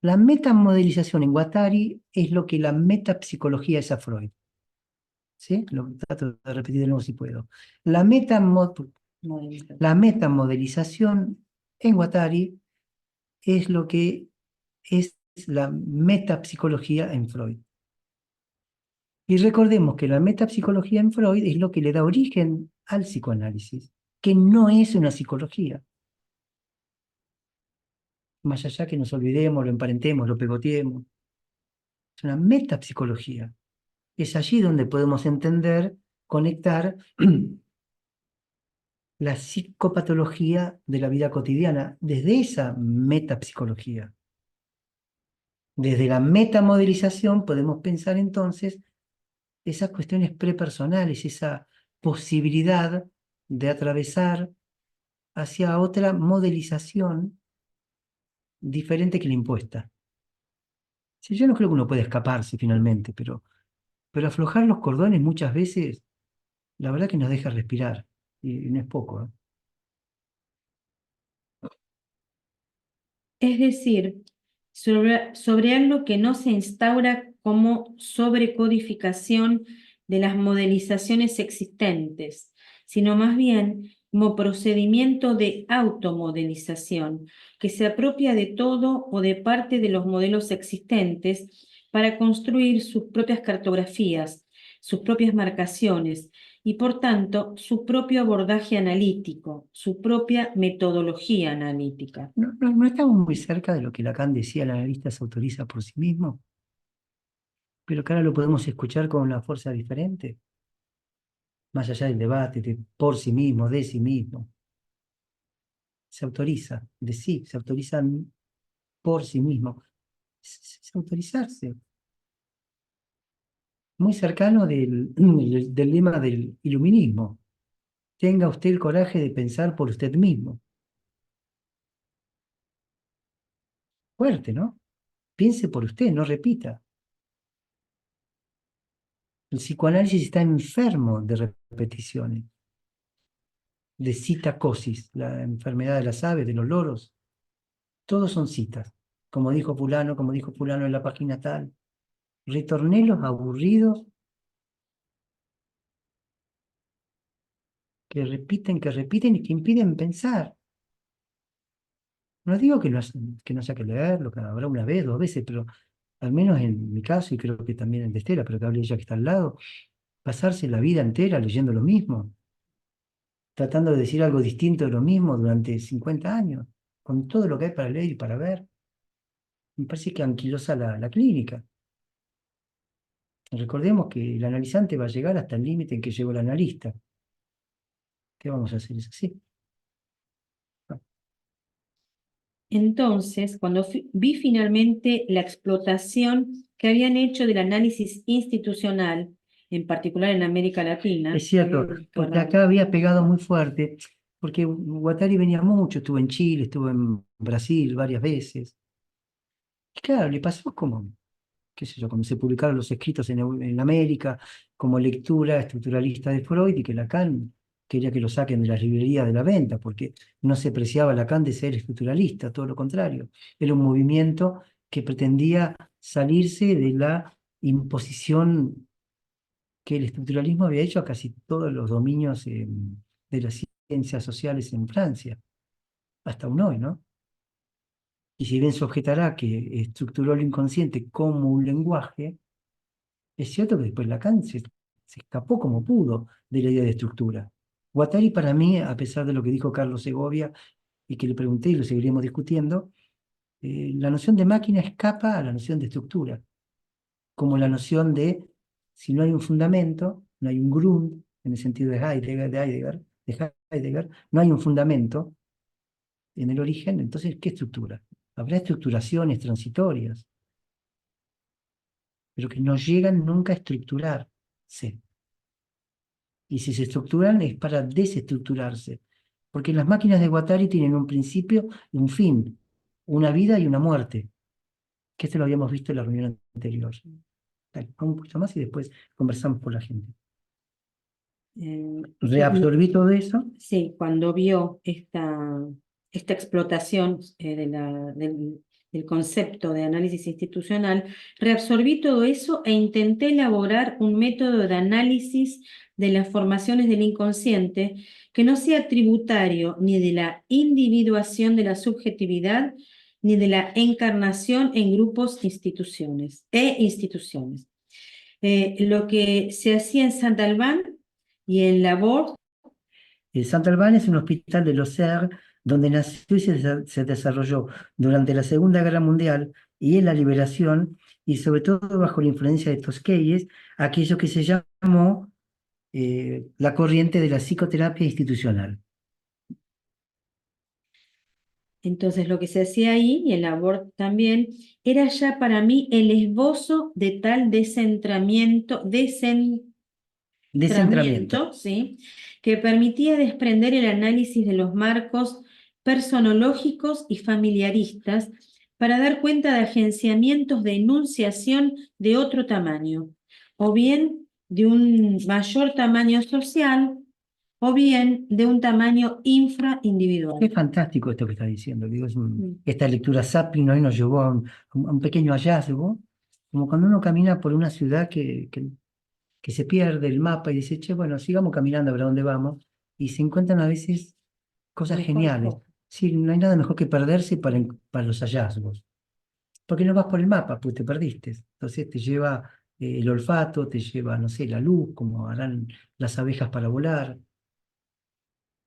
La metamodelización en Guattari es lo que la metapsicología es a Freud. ¿Sí? Lo trato de repetir de nuevo si puedo. La, la metamodelización en Guattari es lo que es la metapsicología en Freud. Y recordemos que la metapsicología en Freud es lo que le da origen al psicoanálisis, que no es una psicología. Más allá que nos olvidemos, lo emparentemos, lo pegoteemos. Es una metapsicología. Es allí donde podemos entender, conectar la psicopatología de la vida cotidiana desde esa metapsicología. Desde la metamodelización podemos pensar entonces esas cuestiones prepersonales, esa posibilidad de atravesar hacia otra modelización diferente que la impuesta. Si yo no creo que uno pueda escaparse finalmente, pero aflojar los cordones muchas veces, la verdad que nos deja respirar, y no es poco, ¿eh? Es decir, sobre algo que no se instaura como sobrecodificación de las modelizaciones existentes, sino más bien como procedimiento de automodelización, que se apropia de todo o de parte de los modelos existentes para construir sus propias cartografías, sus propias marcaciones y, por tanto, su propio abordaje analítico, su propia metodología analítica. No estamos muy cerca de lo que Lacan decía, el analista se autoriza por sí mismo, pero que ahora lo podemos escuchar con una fuerza diferente, más allá del debate de por sí mismo, de sí mismo. Se autoriza, de sí, se autoriza por sí mismo. Es autorizarse. Muy cercano del lema del iluminismo. Tenga usted el coraje de pensar por usted mismo. Fuerte, ¿no? Piense por usted, no repita. El psicoanálisis está enfermo de repeticiones, de citacosis, la enfermedad de las aves, de los loros. Todos son citas. Como dijo fulano en la página tal. Retornelos aburridos que repiten y que impiden pensar. No digo que no sea que leerlo, que habrá una vez, dos veces, pero al menos en mi caso, y creo que también en de Estela, pero que hable ella que está al lado, pasarse la vida entera leyendo lo mismo, tratando de decir algo distinto de lo mismo durante 50 años, con todo lo que hay para leer y para ver. Me parece que anquilosa la clínica. Recordemos que el analizante va a llegar hasta el límite en que llegó el analista. ¿Qué vamos a hacer? Es así. Entonces, cuando vi finalmente la explotación que habían hecho del análisis institucional, en particular en América Latina, Es cierto, porque perdón, acá había pegado muy fuerte, porque Guattari venía mucho, estuvo en Chile, estuvo en Brasil varias veces. Y claro, le pasó como, qué sé yo, cuando se publicaron los escritos en América, como lectura estructuralista de Freud, y que Lacan quería que lo saquen de las librerías de la venta, porque no se preciaba Lacan de ser estructuralista, todo lo contrario. Era un movimiento que pretendía salirse de la imposición que el estructuralismo había hecho a casi todos los dominios de las ciencias sociales en Francia, hasta un hoy, ¿no? Y si bien se objetará que estructuró lo inconsciente como un lenguaje, es cierto que después Lacan se escapó como pudo de la idea de estructura. Guattari para mí, a pesar de lo que dijo Carlos Segovia y que le pregunté y lo seguiremos discutiendo, la noción de máquina escapa a la noción de estructura, como la noción de si no hay un fundamento, no hay un Grund, en el sentido de Heidegger, no hay un fundamento en el origen, entonces, ¿qué estructura? Habrá estructuraciones transitorias, pero que no llegan nunca a estructurarse. Y si se estructuran es para desestructurarse. Porque las máquinas de Guattari tienen un principio y un fin, una vida y una muerte, que esto lo habíamos visto en la reunión anterior. Dale, un poquito más y después conversamos con la gente. Eh, Reabsorbí todo eso. Sí, cuando vio esta explotación del concepto de análisis institucional, reabsorbí todo eso e intenté elaborar un método de análisis de las formaciones del inconsciente que no sea tributario ni de la individuación de la subjetividad ni de la encarnación en grupos instituciones. Lo que se hacía en Saint-Albán y en Labor. Saint-Alban es un hospital de los Serres donde nació y se desarrolló durante la Segunda Guerra Mundial y en la liberación, y sobre todo bajo la influencia de Tosquelles, aquello que se llamó la corriente de la psicoterapia institucional. Entonces, lo que se hacía ahí, y el labor también, era ya para mí el esbozo de tal Descentramiento. ¿sí? Que permitía desprender el análisis de los marcos personológicos y familiaristas para dar cuenta de agenciamientos de enunciación de otro tamaño, o bien de un mayor tamaño social, o bien de un tamaño infraindividual. Es fantástico esto que está diciendo. Digo, esta lectura Sapin hoy nos llevó a un pequeño hallazgo, como cuando uno camina por una ciudad que se pierde el mapa y dice, che, bueno, sigamos caminando a ver a dónde vamos, y se encuentran a veces cosas Mejor geniales. cosa. Sí, no hay nada mejor que perderse para los hallazgos. Porque no vas por el mapa, pues te perdiste. Entonces te lleva el olfato, te lleva, no sé, la luz, como harán las abejas para volar,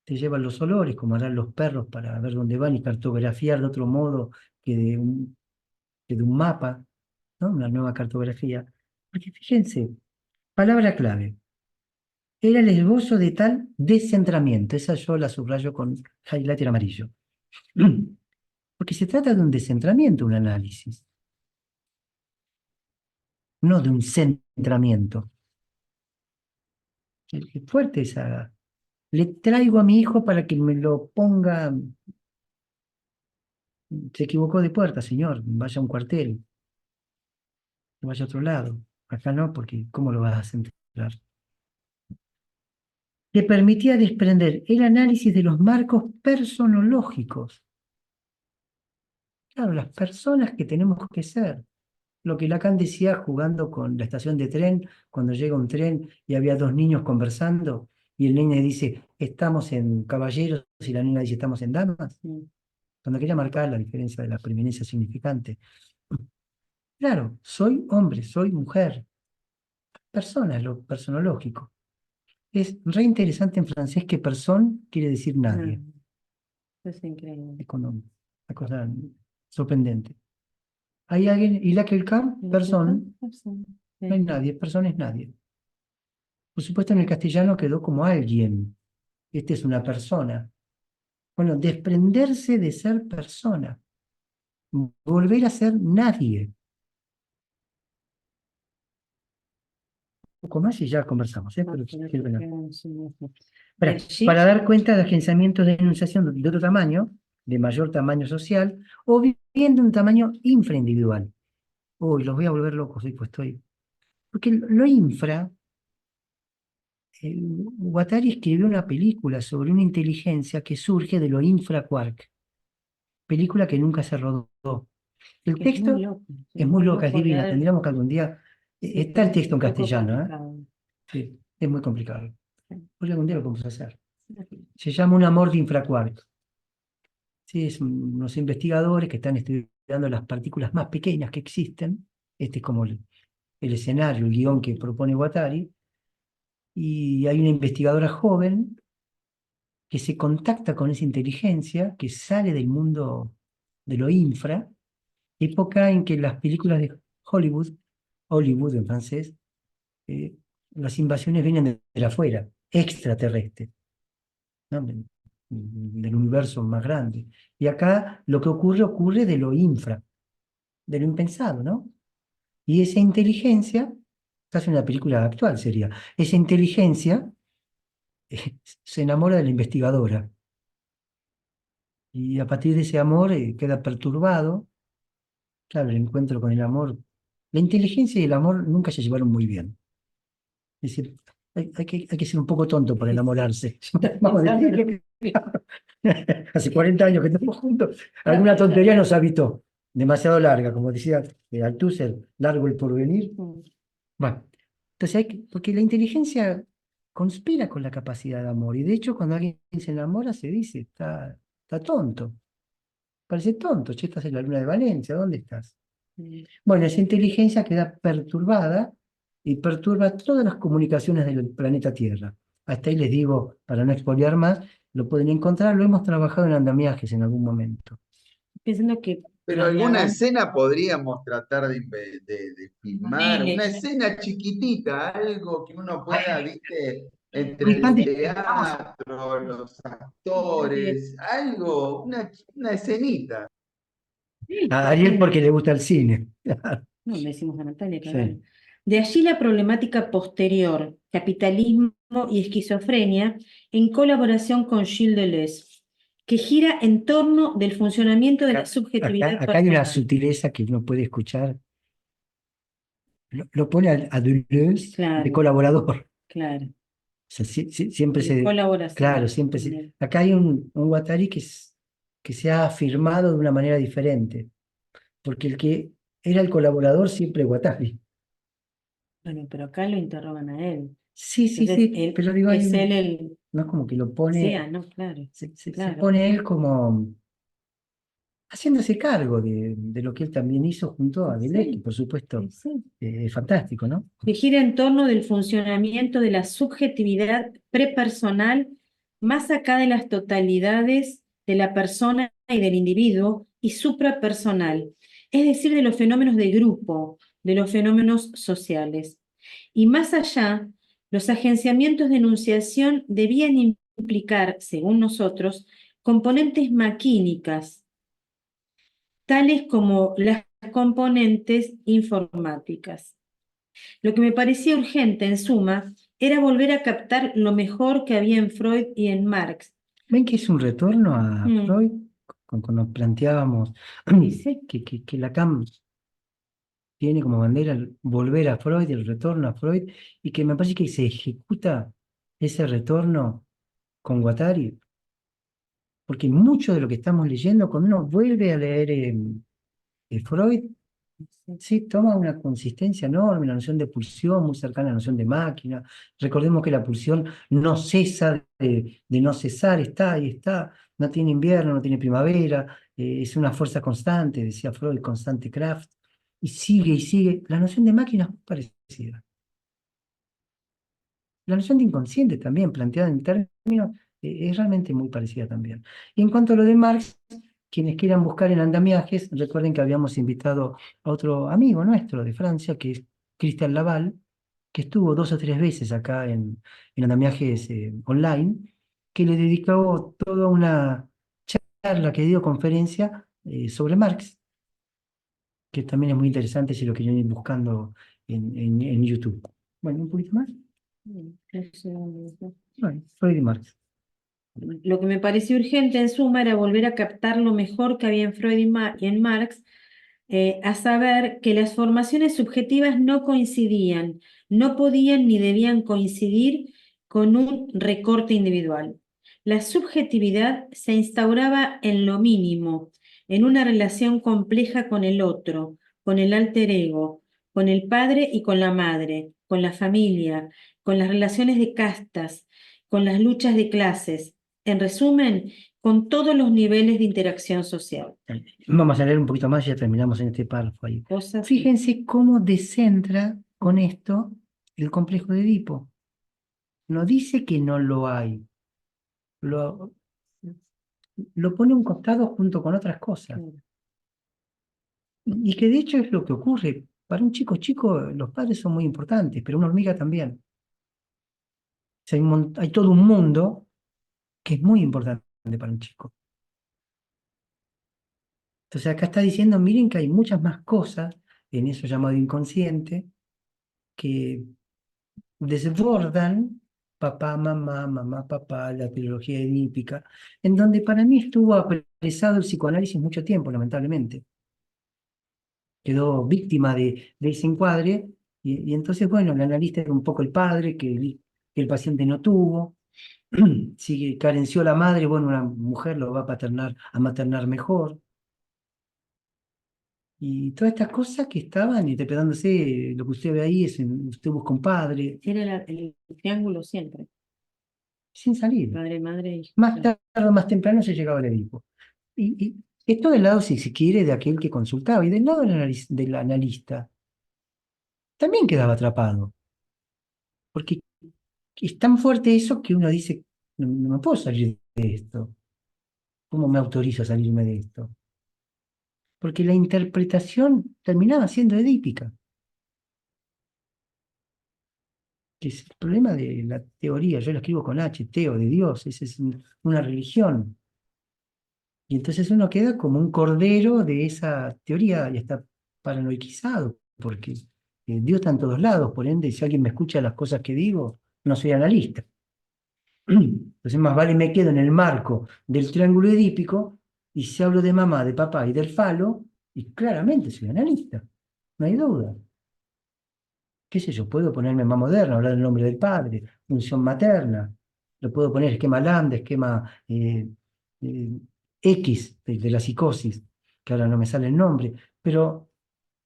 te llevan los olores, como harán los perros para ver dónde van y cartografiar de otro modo que de un mapa, ¿no? Una nueva cartografía. Porque fíjense, palabra clave. Era el esbozo de tal descentramiento. Esa yo la subrayo con highlighter amarillo. Porque se trata de un descentramiento, un análisis, no de un centramiento. Qué fuerte esa. Le traigo a mi hijo para que me lo ponga. Se equivocó de puerta, señor. Vaya a un cuartel, vaya a otro lado. Acá no, porque ¿cómo lo vas a centrar? Le permitía desprender el análisis de los marcos personológicos. Claro, las personas que tenemos que ser. Lo que Lacan decía jugando con la estación de tren, cuando llega un tren y había dos niños conversando, y el nene dice, estamos en caballeros, y la niña dice, estamos en damas, cuando quería marcar la diferencia de la preeminencia significante. Claro, soy hombre, soy mujer, persona es lo personológico. Es re interesante en francés que person quiere decir nadie. Es increíble. Es como una cosa sorprendente. Hay alguien, y la que el camp, person, no hay nadie, persona es nadie. Por supuesto, en el castellano quedó como alguien. Este es una persona. Bueno, desprenderse de ser persona. Volver a ser nadie. Un poco más y ya conversamos, ¿eh? Pero sirve nada. Para dar cuenta de agenciamientos de enunciación de otro tamaño, de mayor tamaño social, o bien de un tamaño infraindividual. Uy, los voy a volver locos, hoy pues estoy. Porque lo infra, Guattari escribió una película sobre una inteligencia que surge de lo infraquark, película que nunca se rodó. El texto es muy loca, es divina, tendríamos que algún día... está el texto en castellano, ¿eh? Sí, es muy complicado. Pues algún día lo podemos hacer. Se llama Un amor de infraquark. Sí, es unos investigadores que están estudiando las partículas más pequeñas que existen. Este es como el escenario, el guión que propone Guattari. Y hay una investigadora joven que se contacta con esa inteligencia que sale del mundo de lo infra, época en que las películas de Hollywood, Hollywood en francés, eh, las invasiones vienen de afuera, extraterrestres, ¿no? Del universo más grande. Y acá lo que ocurre, ocurre de lo infra, de lo impensado, ¿no? Y esa inteligencia, casi una película actual sería, esa inteligencia se enamora de la investigadora. Y a partir de ese amor queda perturbado. Claro, el encuentro con el amor. La inteligencia y el amor nunca se llevaron muy bien. Es decir, hay que ser un poco tonto para enamorarse. Vamos a decir, hace 40 años que estamos juntos. Alguna tontería nos habitó. Demasiado larga, como decía Althusser, largo el porvenir. Bueno, entonces porque la inteligencia conspira con la capacidad de amor. Y de hecho, cuando alguien se enamora, se dice, está tonto. Parece tonto, che, estás en la luna de Valencia, ¿dónde estás? Bueno, esa inteligencia queda perturbada y perturba todas las comunicaciones del planeta Tierra. Hasta ahí les digo, para no expoliar más, lo pueden encontrar, lo hemos trabajado en andamiajes en algún momento. Pensando que Pero los alguna diagramas, escena podríamos tratar de filmar, una paneles, escena chiquitita, algo que uno pueda, viste, entre el Infante, teatro, los creo que actores, algo, una escenita. sí, a ¿por qué Ariel no? porque le gusta el cine. No, le decimos a Natalia que haga. Sí. De allí la problemática posterior, capitalismo y esquizofrenia, en colaboración con Gilles Deleuze, que gira en torno del funcionamiento de la subjetividad Acá hay una personal. sutileza que uno puede escuchar. Lo pone a Deleuze de Claro, colaborador. claro, O sea, siempre de claro, colaboración. siempre Con él. acá hay un Guattari que se ha afirmado de una manera diferente, porque el que era el colaborador siempre es Guattari. Bueno, pero acá lo interrogan a él. Sí, sí, Entonces, sí, él, pero digo, es él el... no es como que lo Sí, pone, no, claro, se claro. pone él como haciéndose cargo de lo que él también hizo junto a Deleuze, que Sí, por supuesto sí. es fantástico, ¿no? Que gira en torno del funcionamiento de la subjetividad prepersonal más acá de las totalidades de la persona y del individuo y suprapersonal, es decir, de los fenómenos de grupo, de los fenómenos sociales. Y más allá, los agenciamientos de enunciación debían implicar, según nosotros, componentes maquínicas, tales como las componentes informáticas. Lo que me parecía urgente, en suma, era volver a captar lo mejor que había en Freud y en Marx. ¿Ven que es un retorno a Mm, Freud? Cuando planteábamos dice, que Lacan tiene como bandera el volver a Freud, el retorno a Freud, y que me parece que se ejecuta ese retorno con Guattari, porque mucho de lo que estamos leyendo, cuando uno vuelve a leer Freud, sí, toma una consistencia enorme, la noción de pulsión muy cercana a la noción de máquina. Recordemos que la pulsión no cesa de no cesar, está ahí está, no tiene invierno, no tiene primavera, es una fuerza constante, decía Freud, constante Kraft, y sigue y sigue. La noción de máquina es muy parecida. La noción de inconsciente también, planteada en términos, es realmente muy parecida también. Y en cuanto a lo de Marx, quienes quieran buscar en andamiajes, recuerden que habíamos invitado a otro amigo nuestro de Francia, que es Christian Laval, que estuvo 2 o 3 veces acá en andamiajes online, que le dedicó toda una charla que dio conferencia sobre Marx, que también es muy interesante si lo quieren ir buscando en YouTube. Bueno, un poquito más. no sé dónde está. Bueno, Freud y Marx. Lo que me pareció urgente, en suma, era volver a captar lo mejor que había en Freud y en Marx, a saber que las formaciones subjetivas no coincidían, no podían ni debían coincidir con un recorte individual. La subjetividad se instauraba en lo mínimo, en una relación compleja con el otro, con el alter ego, con el padre y con la madre, con la familia, con las relaciones de castas, con las luchas de clases, en resumen, con todos los niveles de interacción social. Vamos a leer un poquito más y ya terminamos en este párrafo ahí. Cosas Fíjense cómo descentra con esto el complejo de Edipo. No dice que no lo hay, lo, lo pone a un costado junto con otras cosas. Claro. Y que de hecho es lo que ocurre. Para un chico chico, los padres son muy importantes, pero una hormiga también. O sea, hay todo un mundo que es muy importante para un chico. Entonces acá está diciendo, miren que hay muchas más cosas en eso llamado inconsciente que desbordan papá, mamá, mamá, papá, la trilogía edípica, en donde para mí estuvo apresado el psicoanálisis mucho tiempo, lamentablemente. Quedó víctima de ese encuadre, y entonces, bueno, el analista era un poco el padre que el paciente no tuvo. Si carenció la madre, bueno, una mujer lo va a maternar mejor. Y todas estas cosas que estaban interpretándose, lo que usted ve ahí es usted busca un padre, Era el triángulo siempre, sin salir. padre, madre, hijo. Más Claro. tarde o más temprano se llegaba al Edipo. Y esto del lado, si se quiere, de aquel que consultaba, y del lado del analista, también quedaba atrapado. Porque es tan fuerte eso que uno dice, no, no me puedo salir de esto. ¿Cómo me autorizo a salirme de esto? Porque la interpretación terminaba siendo edípica, que es el problema de la teoría. Yo la escribo con H, teo, de Dios, esa es una religión. Y entonces uno queda como un cordero de esa teoría y está paranoicizado, porque Dios está en todos lados, por ende, si alguien me escucha las cosas que digo, no soy analista. Entonces más vale me quedo en el marco del triángulo edípico y si hablo de mamá, de papá y del falo, y claramente soy analista, no hay duda. ¿Qué sé yo? Puedo ponerme más moderno, hablar del nombre del padre, función materna, lo puedo poner esquema lambda, esquema eh, X de la psicosis, que ahora no me sale el nombre, pero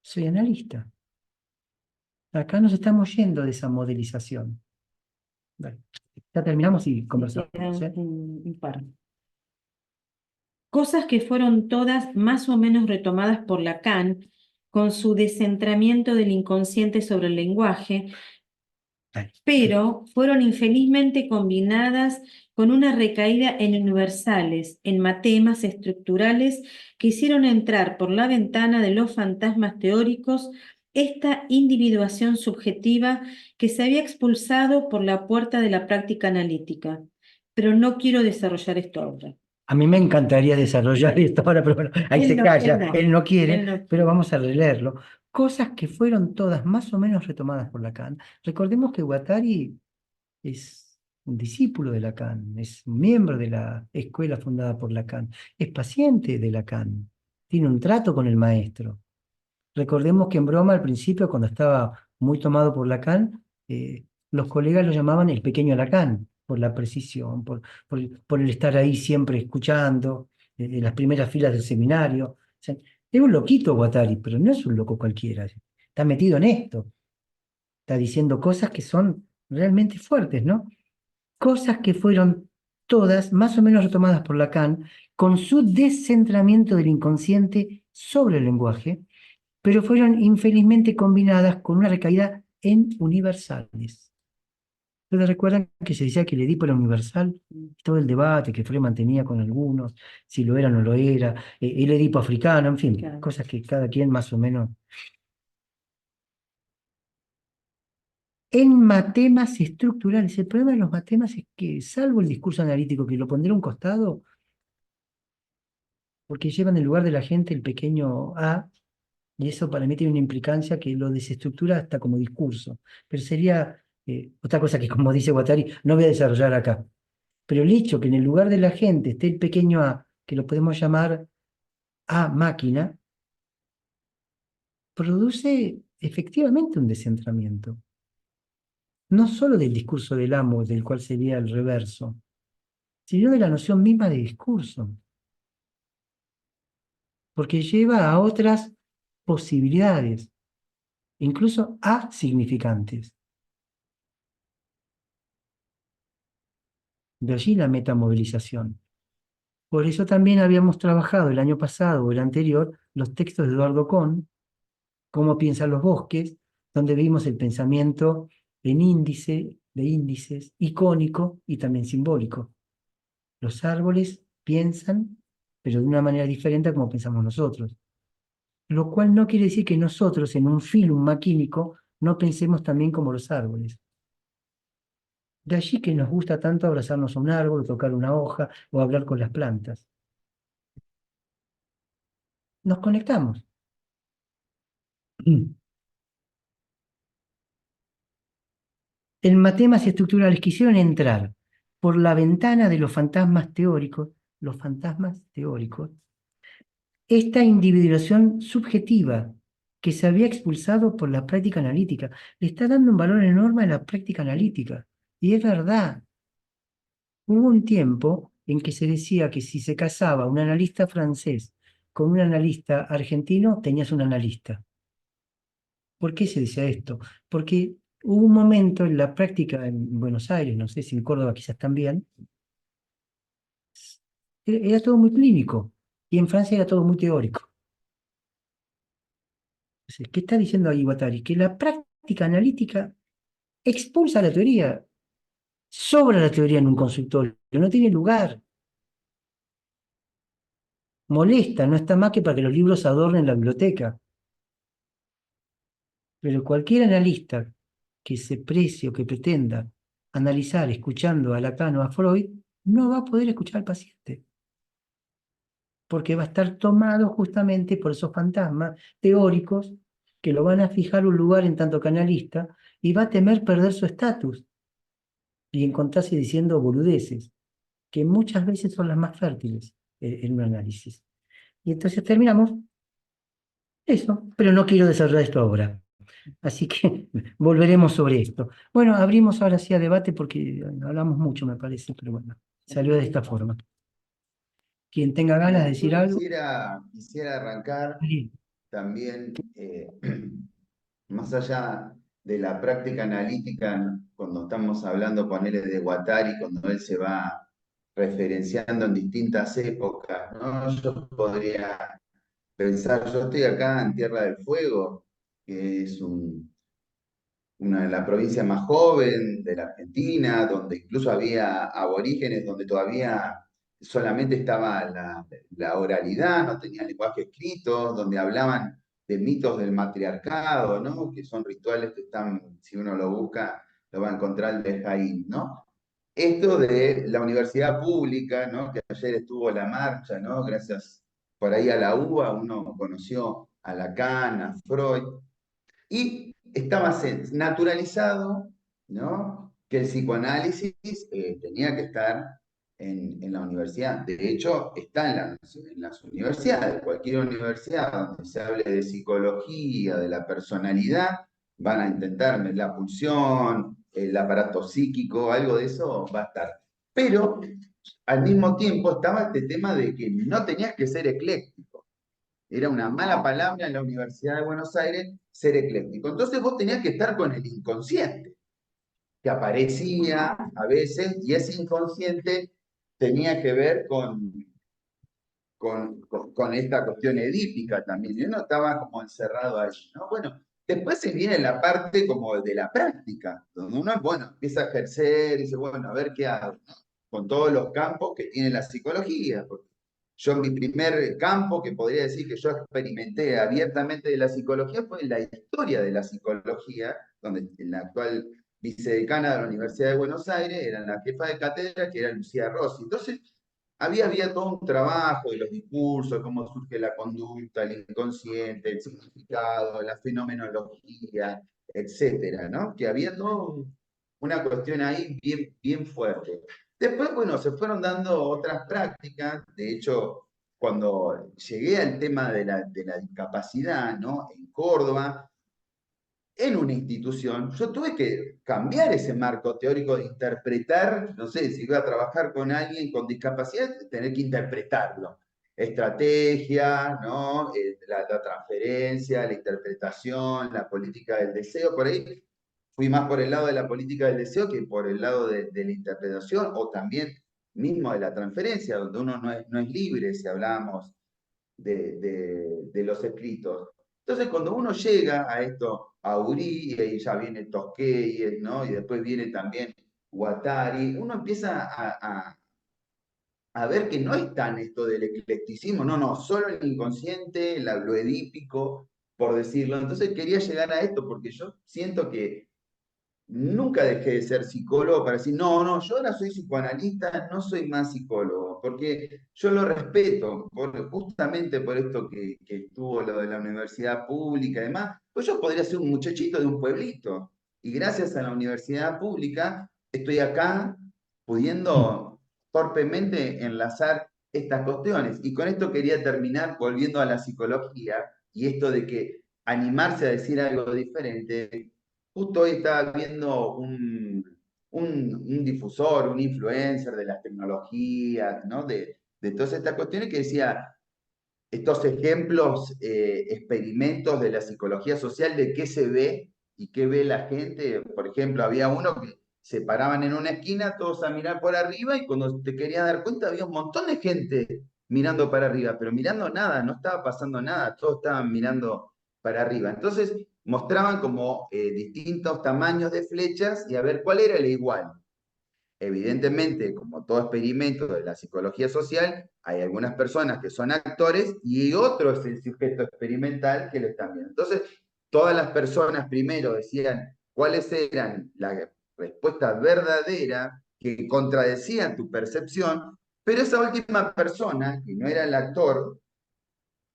soy analista. Acá nos estamos yendo de esa modelización. Vale. Ya terminamos y conversamos. Quedan un par. Cosas que fueron todas más o menos retomadas por Lacan con su descentramiento del inconsciente sobre el lenguaje, Vale. pero fueron infelizmente combinadas con una recaída en universales, en matemas estructurales que hicieron entrar por la ventana de los fantasmas teóricos esta individuación subjetiva que se había expulsado por la puerta de la práctica analítica. Pero no quiero desarrollar esto ahora. A mí me encantaría desarrollar esto ahora, pero bueno, ahí se calla, él no quiere, él no pero quiere. vamos a releerlo. Cosas que fueron todas más o menos retomadas por Lacan. Recordemos que Guattari es un discípulo de Lacan, es un miembro de la escuela fundada por Lacan, es paciente de Lacan, tiene un trato con el maestro. Recordemos que en broma al principio, cuando estaba muy tomado por Lacan, los colegas lo llamaban el pequeño Lacan, por la precisión, por el estar ahí siempre escuchando, en las primeras filas del seminario. O sea, es un loquito Guattari, pero no es un loco cualquiera. Está metido en esto, está diciendo cosas que son realmente fuertes, ¿no? Cosas que fueron todas más o menos retomadas por Lacan con su descentramiento del inconsciente sobre el lenguaje, pero fueron infelizmente combinadas con una recaída en universales. ¿Ustedes recuerdan que se decía que el Edipo era universal? Todo el debate que Freud mantenía con algunos, si lo era o no lo era, el Edipo africano, en fin, Claro. cosas que cada quien más o menos. En matemas estructurales, el problema de los matemas es que, salvo el discurso analítico, que lo pondré a un costado, porque llevan en lugar de la gente el pequeño a, y eso para mí tiene una implicancia que lo desestructura hasta como discurso. Pero sería otra cosa que, como dice Guattari, no voy a desarrollar acá. Pero el hecho que en el lugar de la gente esté el pequeño a, que lo podemos llamar a máquina, produce efectivamente un descentramiento. No solo del discurso del amo, del cual sería el reverso, sino de la noción misma de discurso. Porque lleva a otras posibilidades, incluso a significantes. De allí la metamovilización. Por eso también habíamos trabajado el año pasado o el anterior los textos de Eduardo Kohn, Cómo piensan los bosques, donde vimos el pensamiento en índice, de índices, icónico y también simbólico. Los árboles piensan, pero de una manera diferente a como pensamos nosotros. Lo cual no quiere decir que nosotros, en un filum maquímico, no pensemos también como los árboles. De allí que nos gusta tanto abrazarnos a un árbol, o tocar una hoja, o hablar con las plantas. Nos conectamos. En matemas estructurales quisieron entrar por la ventana de los fantasmas teóricos, esta individuación subjetiva que se había expulsado por la práctica analítica. Le está dando un valor enorme a la práctica analítica. Y es verdad, hubo un tiempo en que se decía que si se casaba un analista francés con un analista argentino, tenías un analista. ¿Por qué se decía esto? Porque hubo un momento en la práctica en Buenos Aires, no sé si en Córdoba quizás también, era todo muy clínico y en Francia era todo muy teórico. Entonces, ¿qué está diciendo ahí Guattari? Que la práctica analítica expulsa la teoría, sobra la teoría en un consultorio, no tiene lugar, molesta, no está más que para que los libros adornen la biblioteca. Pero cualquier analista que se precie o que pretenda analizar escuchando a Lacan o a Freud, no va a poder escuchar al paciente, porque va a estar tomado justamente por esos fantasmas teóricos que lo van a fijar un lugar en tanto que analista y va a temer perder su estatus y encontrarse diciendo boludeces, que muchas veces son las más fértiles en un análisis. Y entonces terminamos eso, pero no quiero desarrollar esto ahora. Así que volveremos sobre esto. Bueno, abrimos ahora sí a debate porque hablamos mucho, me parece, pero bueno, salió de esta forma. Quien tenga ganas de decir Yo algo, quisiera arrancar sí. también, más allá de la práctica analítica, cuando estamos hablando, ponele de Guattari, cuando él se va referenciando en distintas épocas, ¿no? Yo podría pensar, yo estoy acá en Tierra del Fuego, que es una de las provincias más joven de la Argentina, donde incluso había aborígenes, donde todavía solamente estaba la oralidad, no tenían lenguaje escrito, donde hablaban de mitos del matriarcado, ¿no? Que son rituales que están, si uno lo busca, lo va a encontrar en el Jaén, ¿no? Esto de la universidad pública, ¿no? Que ayer estuvo la marcha, ¿no? Gracias por ahí a la UBA, uno conoció a Lacan, a Freud, y estaba naturalizado, ¿no? Que el psicoanálisis tenía que estar en la universidad. De hecho, está en las universidades. Cualquier universidad donde se hable de psicología, de la personalidad, van a intentar la pulsión, el aparato psíquico, algo de eso va a estar. Pero al mismo tiempo estaba este tema de que no tenías que ser ecléctico. Era una mala palabra en la Universidad de Buenos Aires ser ecléctico. Entonces vos tenías que estar con el inconsciente, que aparecía a veces, y ese inconsciente tenía que ver con esta cuestión edípica también. Y uno estaba como encerrado allí, ¿no? Bueno, después se viene la parte como de la práctica, donde uno, bueno, empieza a ejercer y dice, bueno, a ver qué hago, ¿no? Con todos los campos que tiene la psicología. Porque yo mi primer campo que podría decir que yo experimenté abiertamente de la psicología fue en la historia de la psicología, donde la actual vicedecana de la Universidad de Buenos Aires era la jefa de cátedra, que era Lucía Rossi. Entonces, había todo un trabajo de los discursos, cómo surge la conducta, el inconsciente, el significado, la fenomenología, etcétera, ¿no? Que había toda una cuestión ahí bien, bien fuerte. Después, bueno, se fueron dando otras prácticas. De hecho, cuando llegué al tema de la discapacidad, ¿no? En Córdoba, en una institución, yo tuve que cambiar ese marco teórico de interpretar, no sé, si iba a trabajar con alguien con discapacidad, tener que interpretarlo. Estrategia, ¿no? La transferencia, la interpretación, la política del deseo, por ahí fui más por el lado de la política del deseo que por el lado de la interpretación, o también mismo de la transferencia, donde uno no es libre, si hablamos de los escritos. Entonces, cuando uno llega a esto, a Uri, y ya viene Tosquelles, ¿no? Y después viene también Guattari, uno empieza a ver que no es tan esto del eclecticismo, no, no, solo el inconsciente, lo edípico, por decirlo. Entonces quería llegar a esto porque yo siento que nunca dejé de ser psicólogo para decir, no, no, yo ahora soy psicoanalista, no soy más psicólogo, porque yo lo respeto, justamente por esto que estuvo lo de la universidad pública y demás, pues yo podría ser un muchachito de un pueblito, y gracias a la universidad pública estoy acá pudiendo torpemente enlazar estas cuestiones. Y con esto quería terminar volviendo a la psicología y esto de que animarse a decir algo diferente. Justo hoy estaba viendo un difusor, un influencer de las tecnologías, ¿no? De todas estas cuestiones que decía estos ejemplos, experimentos de la psicología social, de qué se ve y qué ve la gente. Por ejemplo, había uno que se paraban en una esquina todos a mirar por arriba y cuando te querías dar cuenta había un montón de gente mirando para arriba, pero mirando nada, no estaba pasando nada, todos estaban mirando para arriba. Entonces mostraban como distintos tamaños de flechas y a ver cuál era el igual. Evidentemente, como todo experimento de la psicología social, hay algunas personas que son actores y otro es el sujeto experimental que lo están viendo. Entonces, todas las personas primero decían cuáles eran la respuesta verdadera que contradecían tu percepción, pero esa última persona, que no era el actor,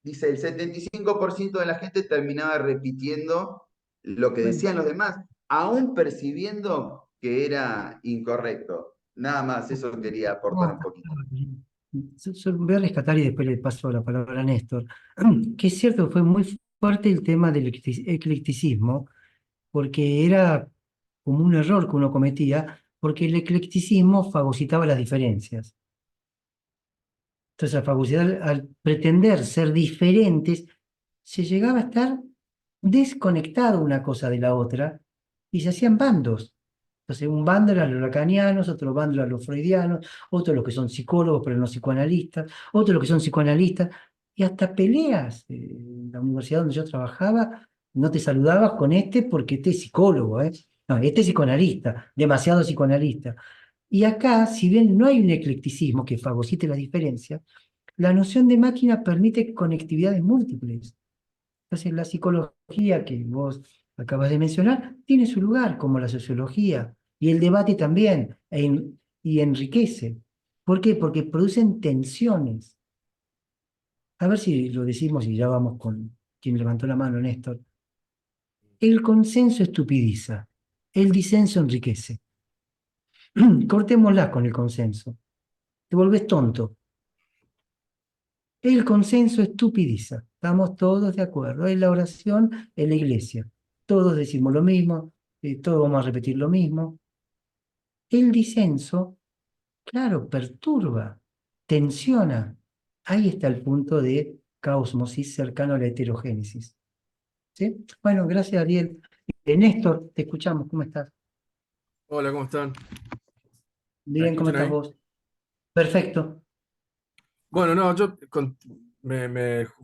dice el 75% de la gente terminaba repitiendo lo que Bueno, decían los demás, aún percibiendo que era incorrecto. Nada más, eso quería aportar no, un poquito. voy a rescatar y después le paso la palabra a Néstor, que es cierto, fue muy fuerte el tema del eclecticismo, porque era como un error que uno cometía, porque el eclecticismo fagocitaba las diferencias. Entonces, la facultad, al pretender ser diferentes, se llegaba a estar desconectado una cosa de la otra y se hacían bandos. Entonces, un bando eran los lacanianos, otro bando eran los freudianos, otros los que son psicólogos pero no psicoanalistas, otros los que son psicoanalistas, y hasta peleas. En la universidad donde yo trabajaba, no te saludabas con este porque este es psicólogo, ¿eh? No, este es psicoanalista, demasiado psicoanalista. Y acá, si bien no hay un eclecticismo que fagocite la diferencia, la noción de máquina permite conectividades múltiples. Entonces, la psicología que vos acabas de mencionar tiene su lugar, como la sociología, y el debate también, y enriquece. ¿Por qué? Porque producen tensiones. A ver si lo decimos y ya vamos con quien levantó la mano, Néstor. El consenso estupidiza, el disenso enriquece. Cortémosla con el consenso. Te volvés tonto. El consenso estupidiza. Estamos todos de acuerdo. En la oración, en la iglesia. Todos decimos lo mismo, todos vamos a repetir lo mismo. El disenso, claro, perturba, tensiona. Ahí está el punto de caosmosis cercano a la heterogénesis. ¿Sí? Bueno, gracias, Ariel. Néstor, te escuchamos. ¿Cómo estás? Hola, ¿cómo están? ¿Me Bien, ¿cómo escuchan estás ahí? vos? Perfecto. Bueno, no,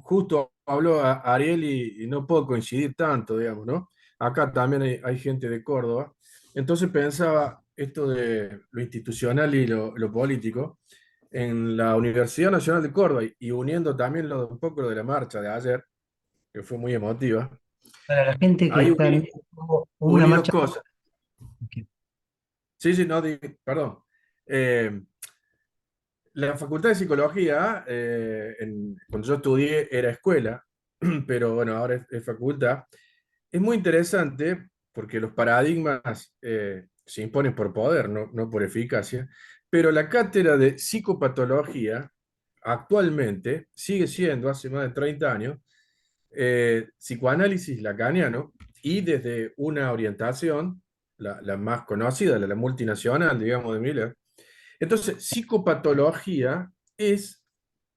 justo habló a Ariel y no puedo coincidir tanto, digamos, ¿no? Acá también hay gente de Córdoba. Entonces pensaba esto de lo institucional y lo político en la Universidad Nacional de Córdoba y uniendo también un poco lo de la marcha de ayer, que fue muy emotiva. Para la gente que Ahí está en... Hubo una uní dos marcha. cosas. Sí, sí, no, perdón. Eh, La Facultad de Psicología, cuando yo estudié, era escuela, pero bueno, ahora es facultad. Es muy interesante porque los paradigmas se imponen por poder, no por eficacia, pero la cátedra de psicopatología actualmente sigue siendo, hace más de 30 años, psicoanálisis lacaniano y desde una orientación, la más conocida, la multinacional, digamos, de Miller. Entonces, psicopatología es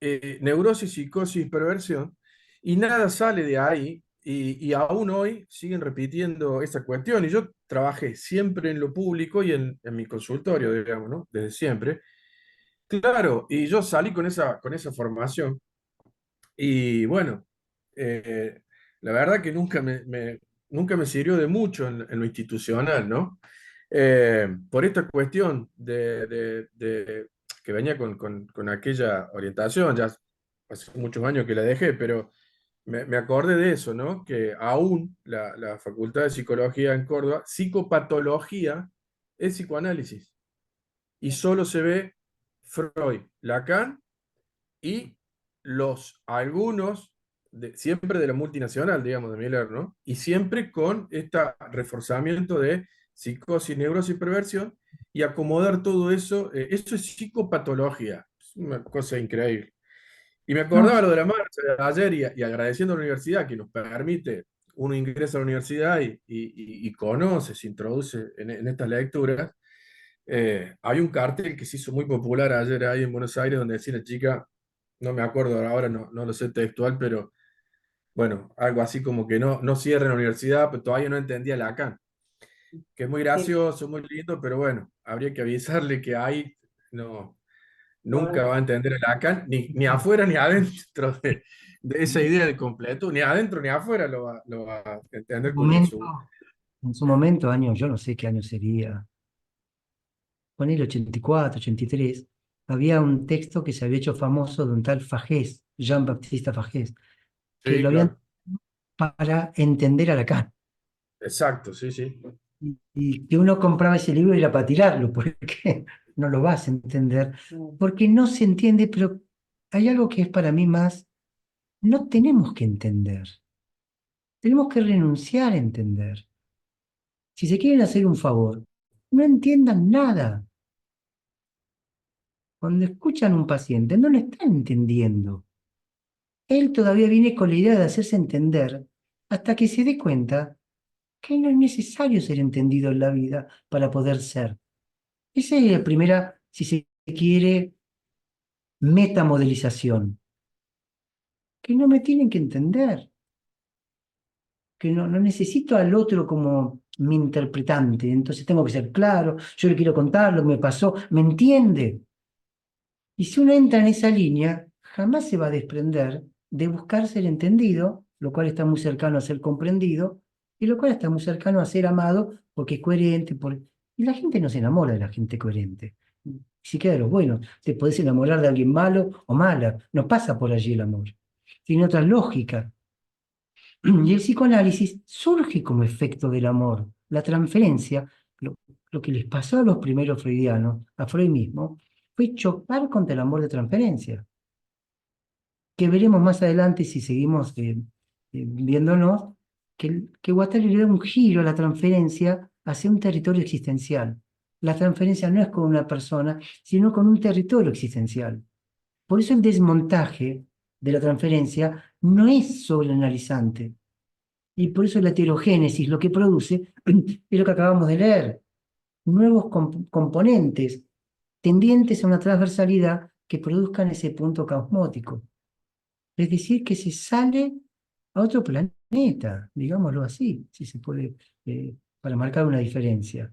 neurosis, psicosis, perversión, y nada sale de ahí, y aún hoy siguen repitiendo esa cuestión. Y yo trabajé siempre en lo público y en mi consultorio, digamos, ¿no? Desde siempre. Claro, y yo salí con esa formación, y bueno, eh, la verdad que nunca me sirvió de mucho en lo institucional, ¿no? Por esta cuestión de que venía con aquella orientación, ya hace muchos años que la dejé, pero me acordé de eso, ¿no? Que aún la Facultad de Psicología en Córdoba, psicopatología es psicoanálisis. Y solo se ve Freud, Lacan y algunos, siempre de la multinacional, digamos, de Miller, ¿no? Y siempre con este reforzamiento de psicosis, neurosis y perversión, y acomodar todo eso, eso es psicopatología, es una cosa increíble. Y me No, acordaba lo de la marcha de ayer y agradeciendo a la universidad que nos permite, uno ingresa a la universidad y conoce, se introduce en estas lecturas. Hay un cartel que se hizo muy popular ayer ahí en Buenos Aires donde decía la chica, no me acuerdo ahora, no lo sé textual, pero bueno, algo así como que no cierren la universidad, pero todavía no entendía Lacan, que es muy gracioso, muy lindo, pero bueno, habría que avisarle que ahí no, nunca va a entender el Lacan, ni afuera ni adentro de esa idea de completo, ni adentro ni afuera lo va a entender con momento, su... en su momento, año, yo no sé qué año sería, con el 84, 83, había un texto que se había hecho famoso de un tal Fagés, Jean-Baptiste Fagés, que Sí, lo habían claro, para entender a Lacan. exacto, sí, sí. Y que uno compraba ese libro y era para tirarlo, porque no lo vas a entender, porque no se entiende, pero hay algo que es para mí más, no tenemos que entender, tenemos que renunciar a entender. Si se quieren hacer un favor, no entiendan nada. Cuando escuchan a un paciente, no lo están entendiendo. Él todavía viene con la idea de hacerse entender hasta que se dé cuenta que no es necesario ser entendido en la vida para poder ser. Esa es la primera, si se quiere, metamodelización, que no me tienen que entender, que no necesito al otro como mi interpretante, entonces tengo que ser claro, yo le quiero contar lo que me pasó, ¿me entiende? Y si uno entra en esa línea, jamás se va a desprender de buscar ser entendido, lo cual está muy cercano a ser comprendido, y lo cual está muy cercano a ser amado porque es coherente. Y la gente no se enamora de la gente coherente. Ni siquiera de los buenos. Te podés enamorar de alguien malo o mala. No pasa por allí el amor. Tiene otra lógica. Y el psicoanálisis surge como efecto del amor. La transferencia, lo que les pasó a los primeros freudianos, a Freud mismo, fue chocar contra el amor de transferencia, que veremos más adelante si seguimos viéndonos, que Guattari le da un giro a la transferencia hacia un territorio existencial. La transferencia no es con una persona, sino con un territorio existencial. Por eso el desmontaje de la transferencia no es sobreanalizante. Y por eso la heterogénesis lo que produce es lo que acabamos de leer, nuevos componentes tendientes a una transversalidad que produzcan ese punto caosmótico. Es decir, que se sale a otro planeta, digámoslo así, si se puede, para marcar una diferencia.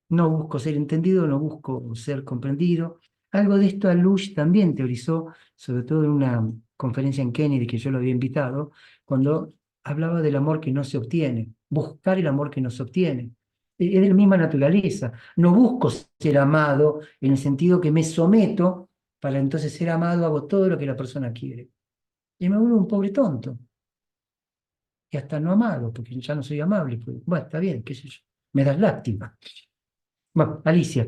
No busco ser entendido, no busco ser comprendido. Algo de esto Alush también teorizó, sobre todo en una conferencia en Kennedy que yo lo había invitado, cuando hablaba del amor que no se obtiene, buscar el amor que no se obtiene. Es de la misma naturaleza. No busco ser amado en el sentido que me someto para entonces ser amado, hago todo lo que la persona quiere. Y me vuelvo un pobre tonto. Y hasta no amado, porque ya no soy amable. Pues, bueno, está bien, qué sé yo. Me das lástima. Bueno, Alicia.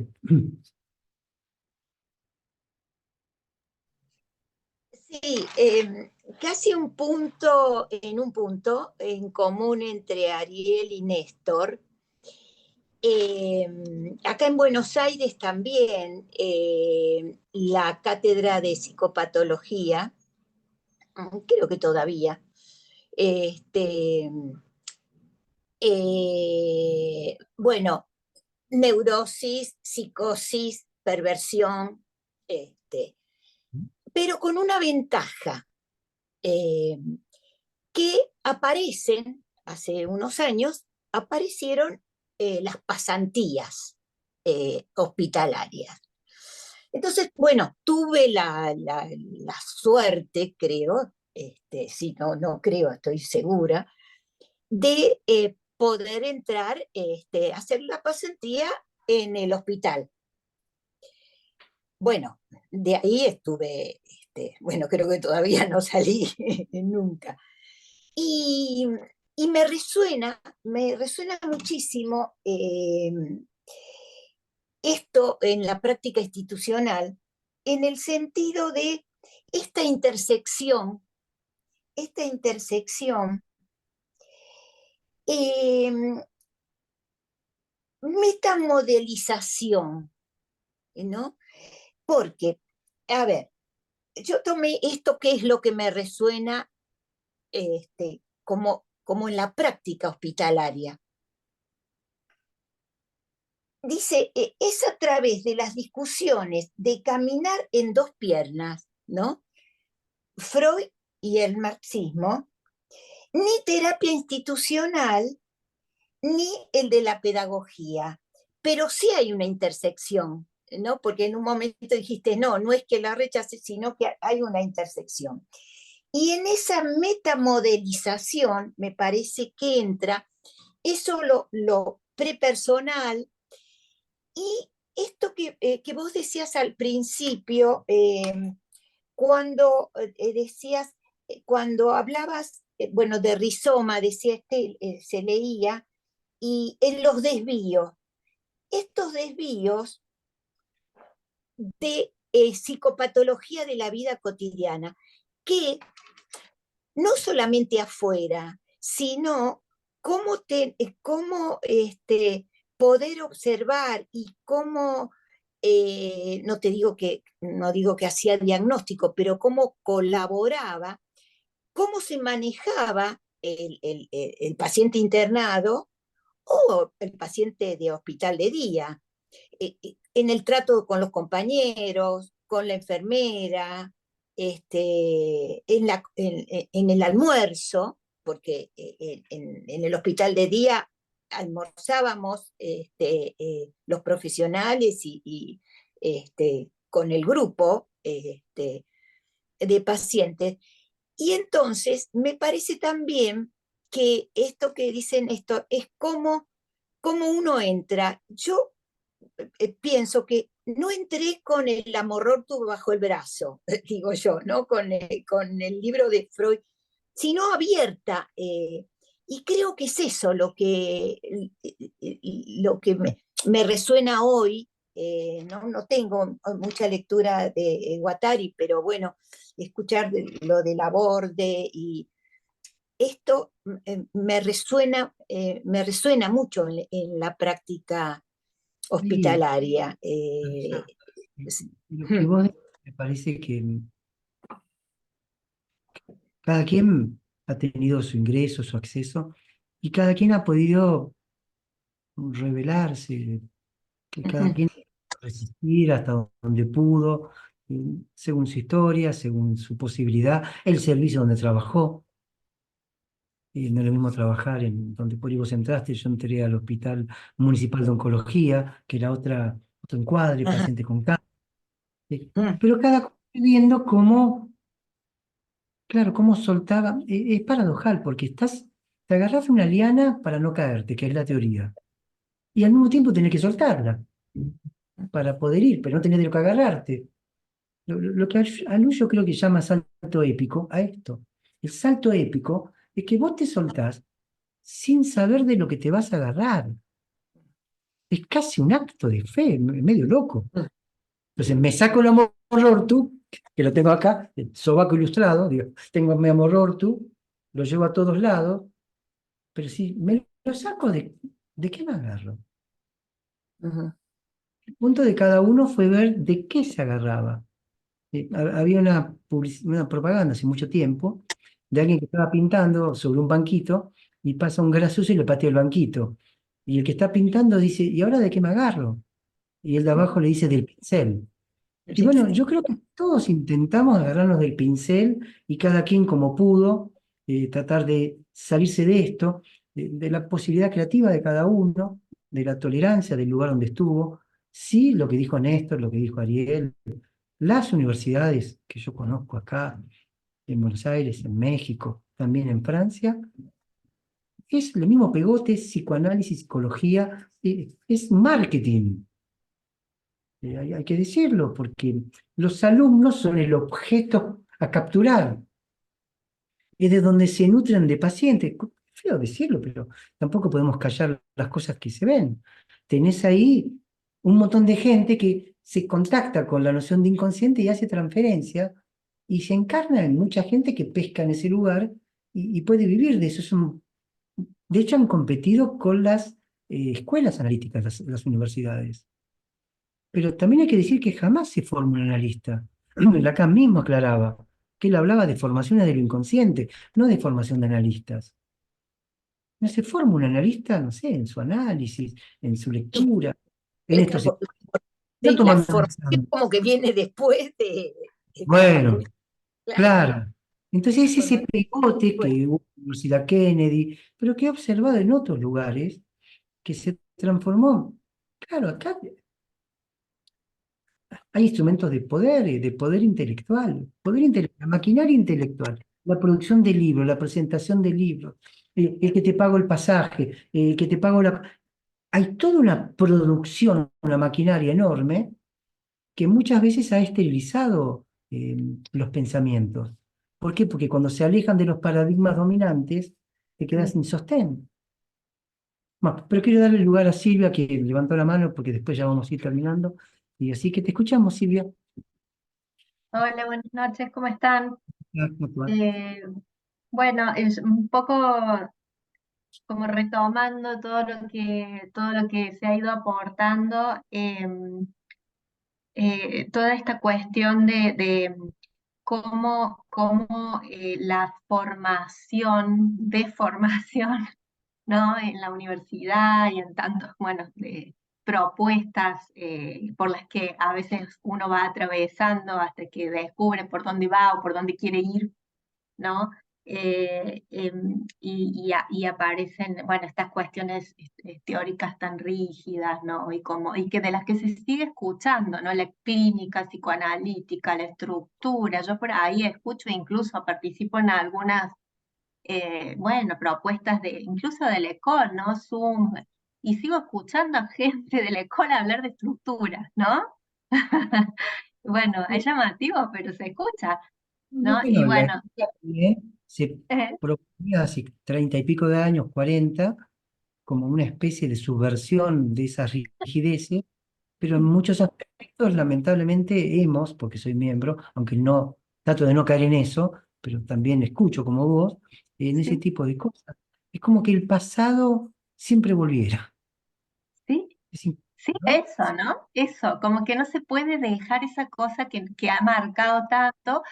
Sí, casi en un punto en común entre Ariel y Néstor. Acá en Buenos Aires también la cátedra de psicopatología, creo que todavía, este, bueno, neurosis, psicosis, perversión, pero con una ventaja, eh, que aparecen, hace unos años, aparecieron las pasantías hospitalarias. Entonces, bueno, tuve la suerte, creo, si no creo, estoy segura, de poder entrar, hacer la pasantía en el hospital. bueno, de ahí estuve, bueno, creo que todavía no salí nunca. Y, y me resuena muchísimo esto en la práctica institucional, en el sentido de esta intersección, eh, metamodelización, ¿no? Porque, a ver, yo tomé esto que es lo que me resuena como en la práctica hospitalaria. Dice, es a través de las discusiones de caminar en dos piernas, ¿no? Freud y el marxismo, ni terapia institucional, ni el de la pedagogía, pero sí hay una intersección, ¿no? Porque en un momento dijiste, no, no es que la rechace, sino que hay una intersección. Y en esa metamodelización me parece que entra eso lo prepersonal y esto que vos decías al principio, cuando decías, cuando hablabas, bueno, de rizoma, decía se leía, y en los desvíos, estos desvíos de psicopatología de la vida cotidiana, que no solamente afuera, sino cómo poder observar y cómo, no digo que hacía diagnóstico, pero cómo colaboraba, cómo se manejaba el paciente internado o el paciente de hospital de día, en el trato con los compañeros, con la enfermera, en el almuerzo, porque en el hospital de día almorzábamos los profesionales con el grupo de pacientes. Y entonces me parece también que esto que dicen esto es cómo uno entra. Yo pienso que no entré con el Amor-Ortu bajo el brazo, digo yo, ¿no? Con el libro de Freud, sino abierta. Y creo que es eso lo que me resuena hoy. No tengo mucha lectura de Guattari, pero bueno, escuchar lo de Laborde y esto me resuena mucho en la práctica Sí, hospitalaria. lo que vos decís me parece que cada quien ha tenido su ingreso, su acceso, y cada quien ha podido revelarse, que cada quien resistir hasta donde pudo, según su historia, según su posibilidad, el servicio donde trabajó. No es lo mismo trabajar en donde por ahí vos entraste, yo entré al Hospital Municipal de Oncología, que era otro encuadre, Ajá. paciente con cáncer. Mm. Pero cada cual viendo cómo, claro, cómo soltaba. Es paradojal, porque te agarras de una liana para no caerte, que es la teoría, y al mismo tiempo tenés que soltarla para poder ir, pero no tenés de lo que agarrarte. Lo que Alunso creo que llama salto épico a esto. El salto épico es que vos te soltás sin saber de lo que te vas a agarrar. Es casi un acto de fe, medio loco. Entonces me saco el Amor Ortu, que lo tengo acá, el sobaco ilustrado, digo, tengo mi Amor Ortu, lo llevo a todos lados, pero si me lo saco, ¿de qué me agarro? Ujú. El punto de cada uno fue ver de qué se agarraba. Había una propaganda hace mucho tiempo de alguien que estaba pintando sobre un banquito y pasa un gracioso y le patea el banquito. Y el que está pintando dice, ¿y ahora de qué me agarro? Y el de abajo le dice del pincel. Y bueno, yo creo que todos intentamos agarrarnos del pincel y cada quien como pudo, tratar de salirse de esto, de la posibilidad creativa de cada uno, de la tolerancia del lugar donde estuvo. Sí, lo que dijo Néstor, lo que dijo Ariel, las universidades que yo conozco acá, en Buenos Aires, en México, también en Francia, es lo mismo pegote, psicoanálisis, psicología, es marketing. hay que decirlo, porque los alumnos son el objeto a capturar, es de donde se nutren de pacientes. Feo decirlo, pero tampoco podemos callar las cosas que se ven. Tenés ahí un montón de gente que se contacta con la noción de inconsciente y hace transferencia, y se encarna en mucha gente que pesca en ese lugar y puede vivir de eso. De hecho, han competido con las escuelas analíticas, las universidades. Pero también hay que decir que jamás se forma un analista. Lacan mismo aclaraba que él hablaba de formaciones de lo inconsciente, no de formación de analistas. No se forma un analista, no sé, en su análisis, en su lectura, en esto se está Sí, la tomando un formación examen. como que viene después de la Bueno, facultad, claro. claro. Entonces ese Formación pegote después. que hubo en la Universidad Kennedy, pero que he observado en otros lugares, que se transformó. Claro, acá hay instrumentos de poder intelectual, maquinaria intelectual, la producción de libros, la presentación de libros, el que te pago el pasaje, el que te pago la... Hay toda una producción, una maquinaria enorme que muchas veces ha esterilizado los pensamientos. ¿Por qué? Porque cuando se alejan de los paradigmas dominantes, te quedas sin sostén. Bueno, pero quiero darle lugar a Silvia, que levantó la mano, porque después ya vamos a ir terminando. Y así que te escuchamos, Silvia. Hola, buenas noches, ¿cómo están? ¿Cómo te va? Eh, bueno, es un poco como retomando todo lo que se ha ido aportando, toda esta cuestión de cómo la formación, deformación, ¿no? En la universidad y en tantos, bueno, propuestas por las que a veces uno va atravesando hasta que descubre por dónde va o por dónde quiere ir, ¿no? Y aparecen, bueno, estas cuestiones teóricas tan rígidas, ¿no? Y que de las que se sigue escuchando, ¿no? La clínica, psicoanalítica, la estructura. Yo por ahí escucho, incluso participo en algunas bueno, propuestas incluso de la ECOL, ¿no? Zoom, y sigo escuchando a gente de la ECOL hablar de estructuras, ¿no? Bueno, es llamativo, pero se escucha, ¿no? Y Bueno, la bueno, escuela también se proponía hace 30 y pico de años, 40, como una especie de subversión de esas rigideces, pero en muchos aspectos, lamentablemente, porque soy miembro, aunque no trato de no caer en eso, pero también escucho como vos, en ese sí, tipo de cosas. Es como que el pasado siempre volviera. sí, Es sí, ¿no? eso, ¿no? Eso, como que no se puede dejar esa cosa que ha marcado tanto.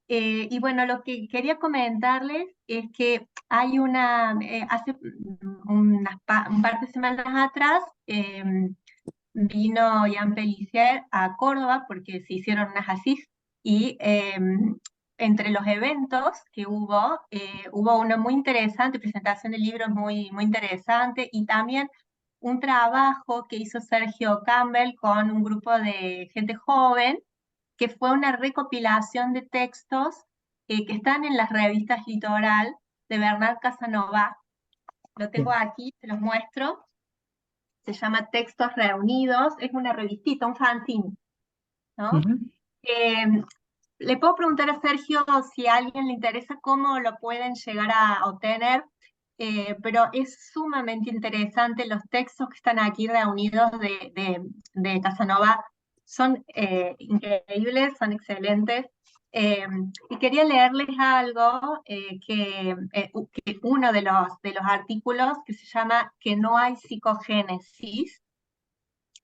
Y bueno, lo que quería comentarles es que hay hace un par de semanas atrás, vino Jan Pellicer a Córdoba porque se hicieron unas ASIS y entre los eventos que hubo una muy interesante, presentación de libros muy interesante, y también un trabajo que hizo Sergio Campbell con un grupo de gente joven, que fue una recopilación de textos que están en las revistas Litoral de Bernard Casanova. Lo tengo Bien. aquí, te los muestro. Se llama Textos Reunidos, es una revistita, un fanzine, ¿no? Ujú. Eh, Le puedo preguntar a Sergio si a alguien le interesa cómo lo pueden llegar a obtener, pero es sumamente interesante. Los textos que están aquí reunidos de Casanova son increíbles, son excelentes. Y quería leerles algo que uno de los artículos que se llama Que no hay psicogénesis,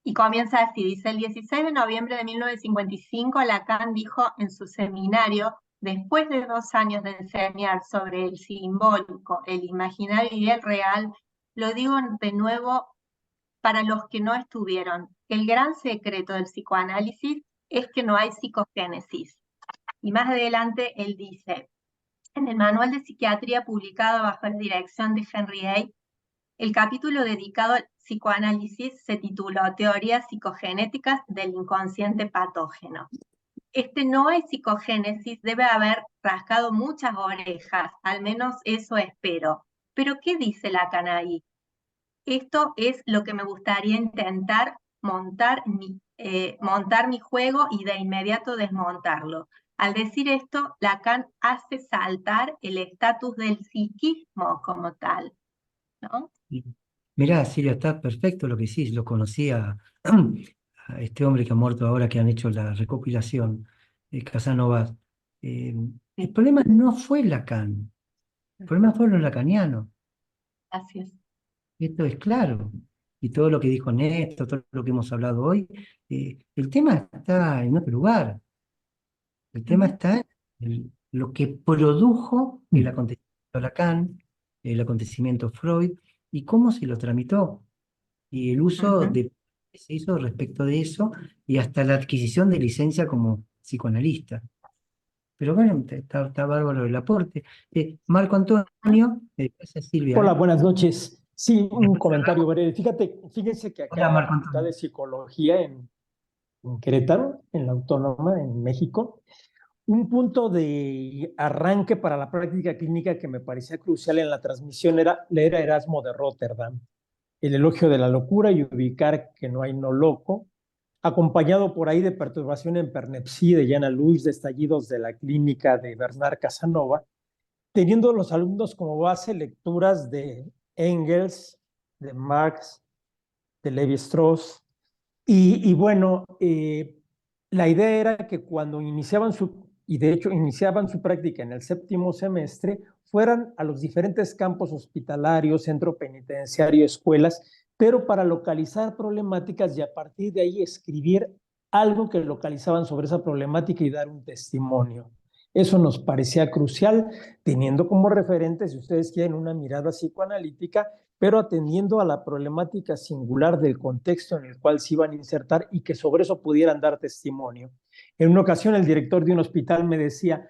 y comienza así, dice: el 16 de noviembre de 1955, Lacan dijo en su seminario, después de 2 años de enseñar sobre el simbólico, el imaginario y el real, lo digo de nuevo para los que no estuvieron, el gran secreto del psicoanálisis es que no hay psicogénesis. Y más adelante él dice, en el manual de psiquiatría publicado bajo la dirección de Henry A., el capítulo dedicado al psicoanálisis se tituló Teorías psicogenéticas del inconsciente patógeno. No hay psicogénesis debe haber rascado muchas orejas, al menos eso espero. Pero ¿qué dice Lacan ahí? Esto es lo que me gustaría intentar montar montar mi juego y de inmediato desmontarlo. Al decir esto, Lacan hace saltar el estatus del psiquismo como tal, ¿no? Mirá, Silvia, está perfecto lo que decís. Lo conocía a este hombre que ha muerto ahora, que han hecho la recopilación, Casanova. El problema no fue Lacan, el problema fueron los lacanianos. Así es. Esto es claro. Y todo lo que dijo Néstor, todo lo que hemos hablado hoy, el tema está en otro lugar. El tema está en lo que produjo el acontecimiento Lacan, el acontecimiento Freud, y cómo se lo tramitó, y el uso Ujú. que se hizo respecto de eso, y hasta la adquisición de licencia como psicoanalista. Pero bueno, está bárbaro el aporte. Marco Antonio, gracias Silvia. Hola, buenas noches. Sí, un comentario breve. Fíjense que acá Hola en la Marco Facultad Antonio. de Psicología en Querétaro, en la Autónoma, en México, un punto de arranque para la práctica clínica que me parecía crucial en la transmisión era leer a Erasmo de Róterdam, El elogio de la locura y ubicar que no hay no loco, acompañado por ahí de Perturbación en Pernepsí de Jana Luis, de Estallidos de la Clínica de Bernard Casanova, teniendo los alumnos como base lecturas de Engels, de Marx, de Levi-Strauss. Y bueno, la idea era que cuando iniciaban y de hecho iniciaban su práctica en el séptimo semestre, fueran a los diferentes campos hospitalarios, centro penitenciario, escuelas, pero para localizar problemáticas y a partir de ahí escribir algo que localizaban sobre esa problemática y dar un testimonio. Eso nos parecía crucial, teniendo como referente, si ustedes quieren, una mirada psicoanalítica, pero atendiendo a la problemática singular del contexto en el cual se iban a insertar y que sobre eso pudieran dar testimonio. En una ocasión el director de un hospital me decía,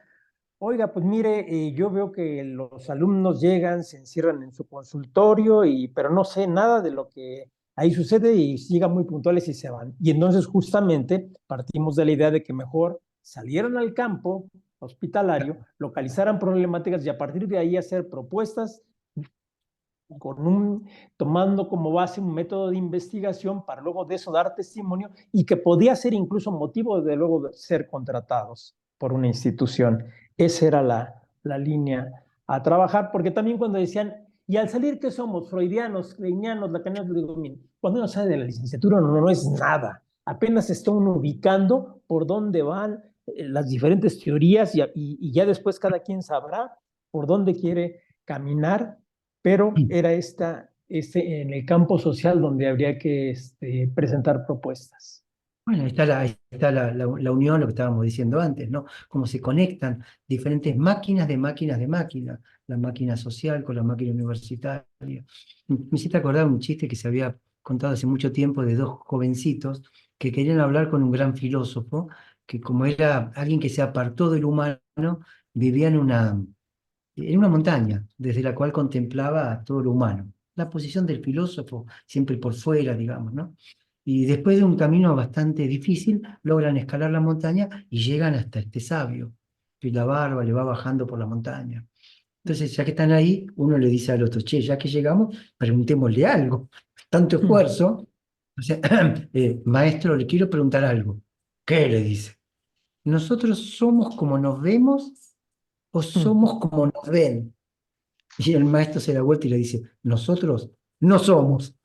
oiga, pues mire, yo veo que los alumnos llegan, se encierran en su consultorio, pero no sé nada de lo que ahí sucede y llegan muy puntuales y se van. Y entonces justamente partimos de la idea de que mejor salieran al campo hospitalario, localizaran problemáticas y a partir de ahí hacer propuestas tomando como base un método de investigación para luego de eso dar testimonio y que podía ser incluso motivo de luego de ser contratados por una institución. Esa era la línea a trabajar, porque también cuando decían, y al salir, ¿qué somos? Freudianos, kleinianos, lacanianos, digo, cuando uno sale de la licenciatura no es nada, apenas está uno ubicando por dónde van las diferentes teorías y ya después cada quien sabrá por dónde quiere caminar, pero era en el campo social donde habría que presentar propuestas. Bueno, ahí está la unión, lo que estábamos diciendo antes, ¿no? Cómo se conectan diferentes máquinas de máquinas de máquinas, la máquina social con la máquina universitaria. Me hiciste acordar un chiste que se había contado hace mucho tiempo de dos jovencitos que querían hablar con un gran filósofo, que como era alguien que se apartó del humano, vivía en una montaña, desde la cual contemplaba a todo lo humano. La posición del filósofo, siempre por fuera, digamos, ¿no? Y después de un camino bastante difícil, logran escalar la montaña y llegan hasta este sabio, que la barba le va bajando por la montaña. Entonces, ya que están ahí, uno le dice al otro, che, ya que llegamos, preguntémosle algo. Tanto esfuerzo. O sea, maestro, le quiero preguntar algo. ¿Qué? Le dice. ¿Nosotros somos como nos vemos o somos como nos ven? Y el maestro se da vuelta y le dice, nosotros no somos.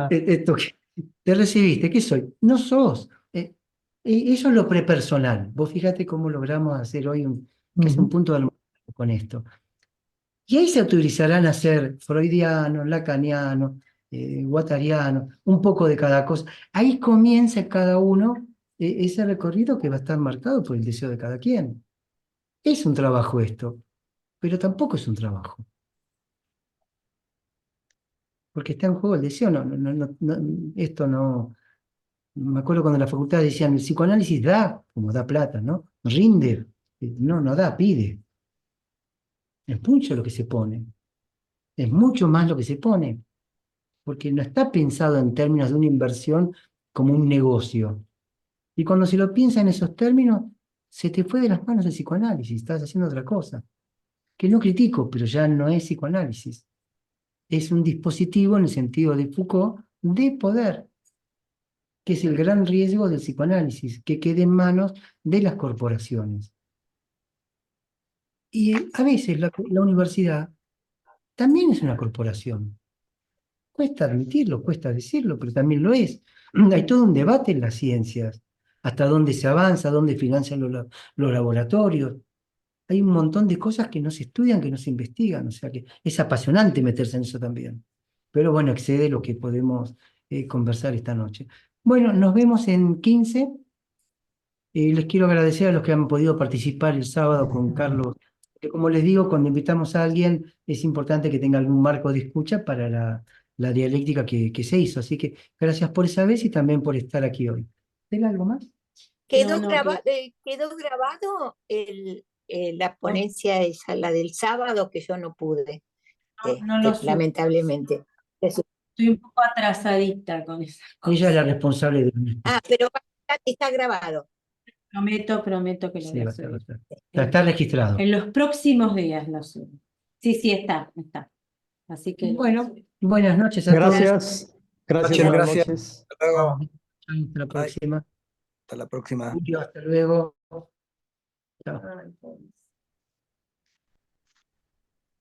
Esto que te recibiste, ¿qué soy? No sos. Eso es lo prepersonal. Vos fíjate cómo logramos hacer hoy que es un punto de almuerzo con esto. Y ahí se autorizarán a ser freudianos, lacanianos, guattarianos, un poco de cada cosa. Ahí comienza cada uno ese recorrido que va a estar marcado por el deseo de cada quien. Es un trabajo esto, pero tampoco es un trabajo. Porque está en juego el deseo. Esto no. Me acuerdo cuando en la facultad decían, el psicoanálisis da, como da plata, ¿no? Rinde. No da, pide. Es mucho lo que se pone. Es mucho más lo que se pone. Porque no está pensado en términos de una inversión como un negocio. Y cuando se lo piensa en esos términos, se te fue de las manos el psicoanálisis, estás haciendo otra cosa. Que no critico, pero ya no es psicoanálisis. Es un dispositivo, en el sentido de Foucault, de poder. que es el gran riesgo del psicoanálisis, que quede en manos de las corporaciones. Y a veces la universidad también es una corporación. Cuesta admitirlo, cuesta decirlo, pero también lo es. Hay todo un debate en las ciencias, hasta dónde se avanza, dónde financian los laboratorios. Hay un montón de cosas que no se estudian, que no se investigan, o sea que es apasionante meterse en eso también. Pero bueno, excede lo que podemos conversar esta noche. Bueno, nos vemos en 15. Les quiero agradecer a los que han podido participar el sábado con Carlos. Como les digo, cuando invitamos a alguien es importante que tenga algún marco de escucha para la dialéctica que se hizo. Así que gracias por esa vez y también por estar aquí hoy. ¿Tiene algo más? Quedó, No, quedó grabado la ponencia esa, la del sábado, que yo no pude, no lo supe. lamentablemente. Estoy un poco atrasadita con esas Ella es la cosas. responsable de... Pero está grabado. Prometo que lo Sí, voy va a a estar, va a subir. estar. Está registrado. En los próximos días lo subo. Sí, está. Así que Bueno, buenas noches a todos. Gracias. Gracias, Noches, buenas gracias. noches. Hasta luego. Hasta la próxima. Hasta la próxima. Julio, hasta luego. Chao.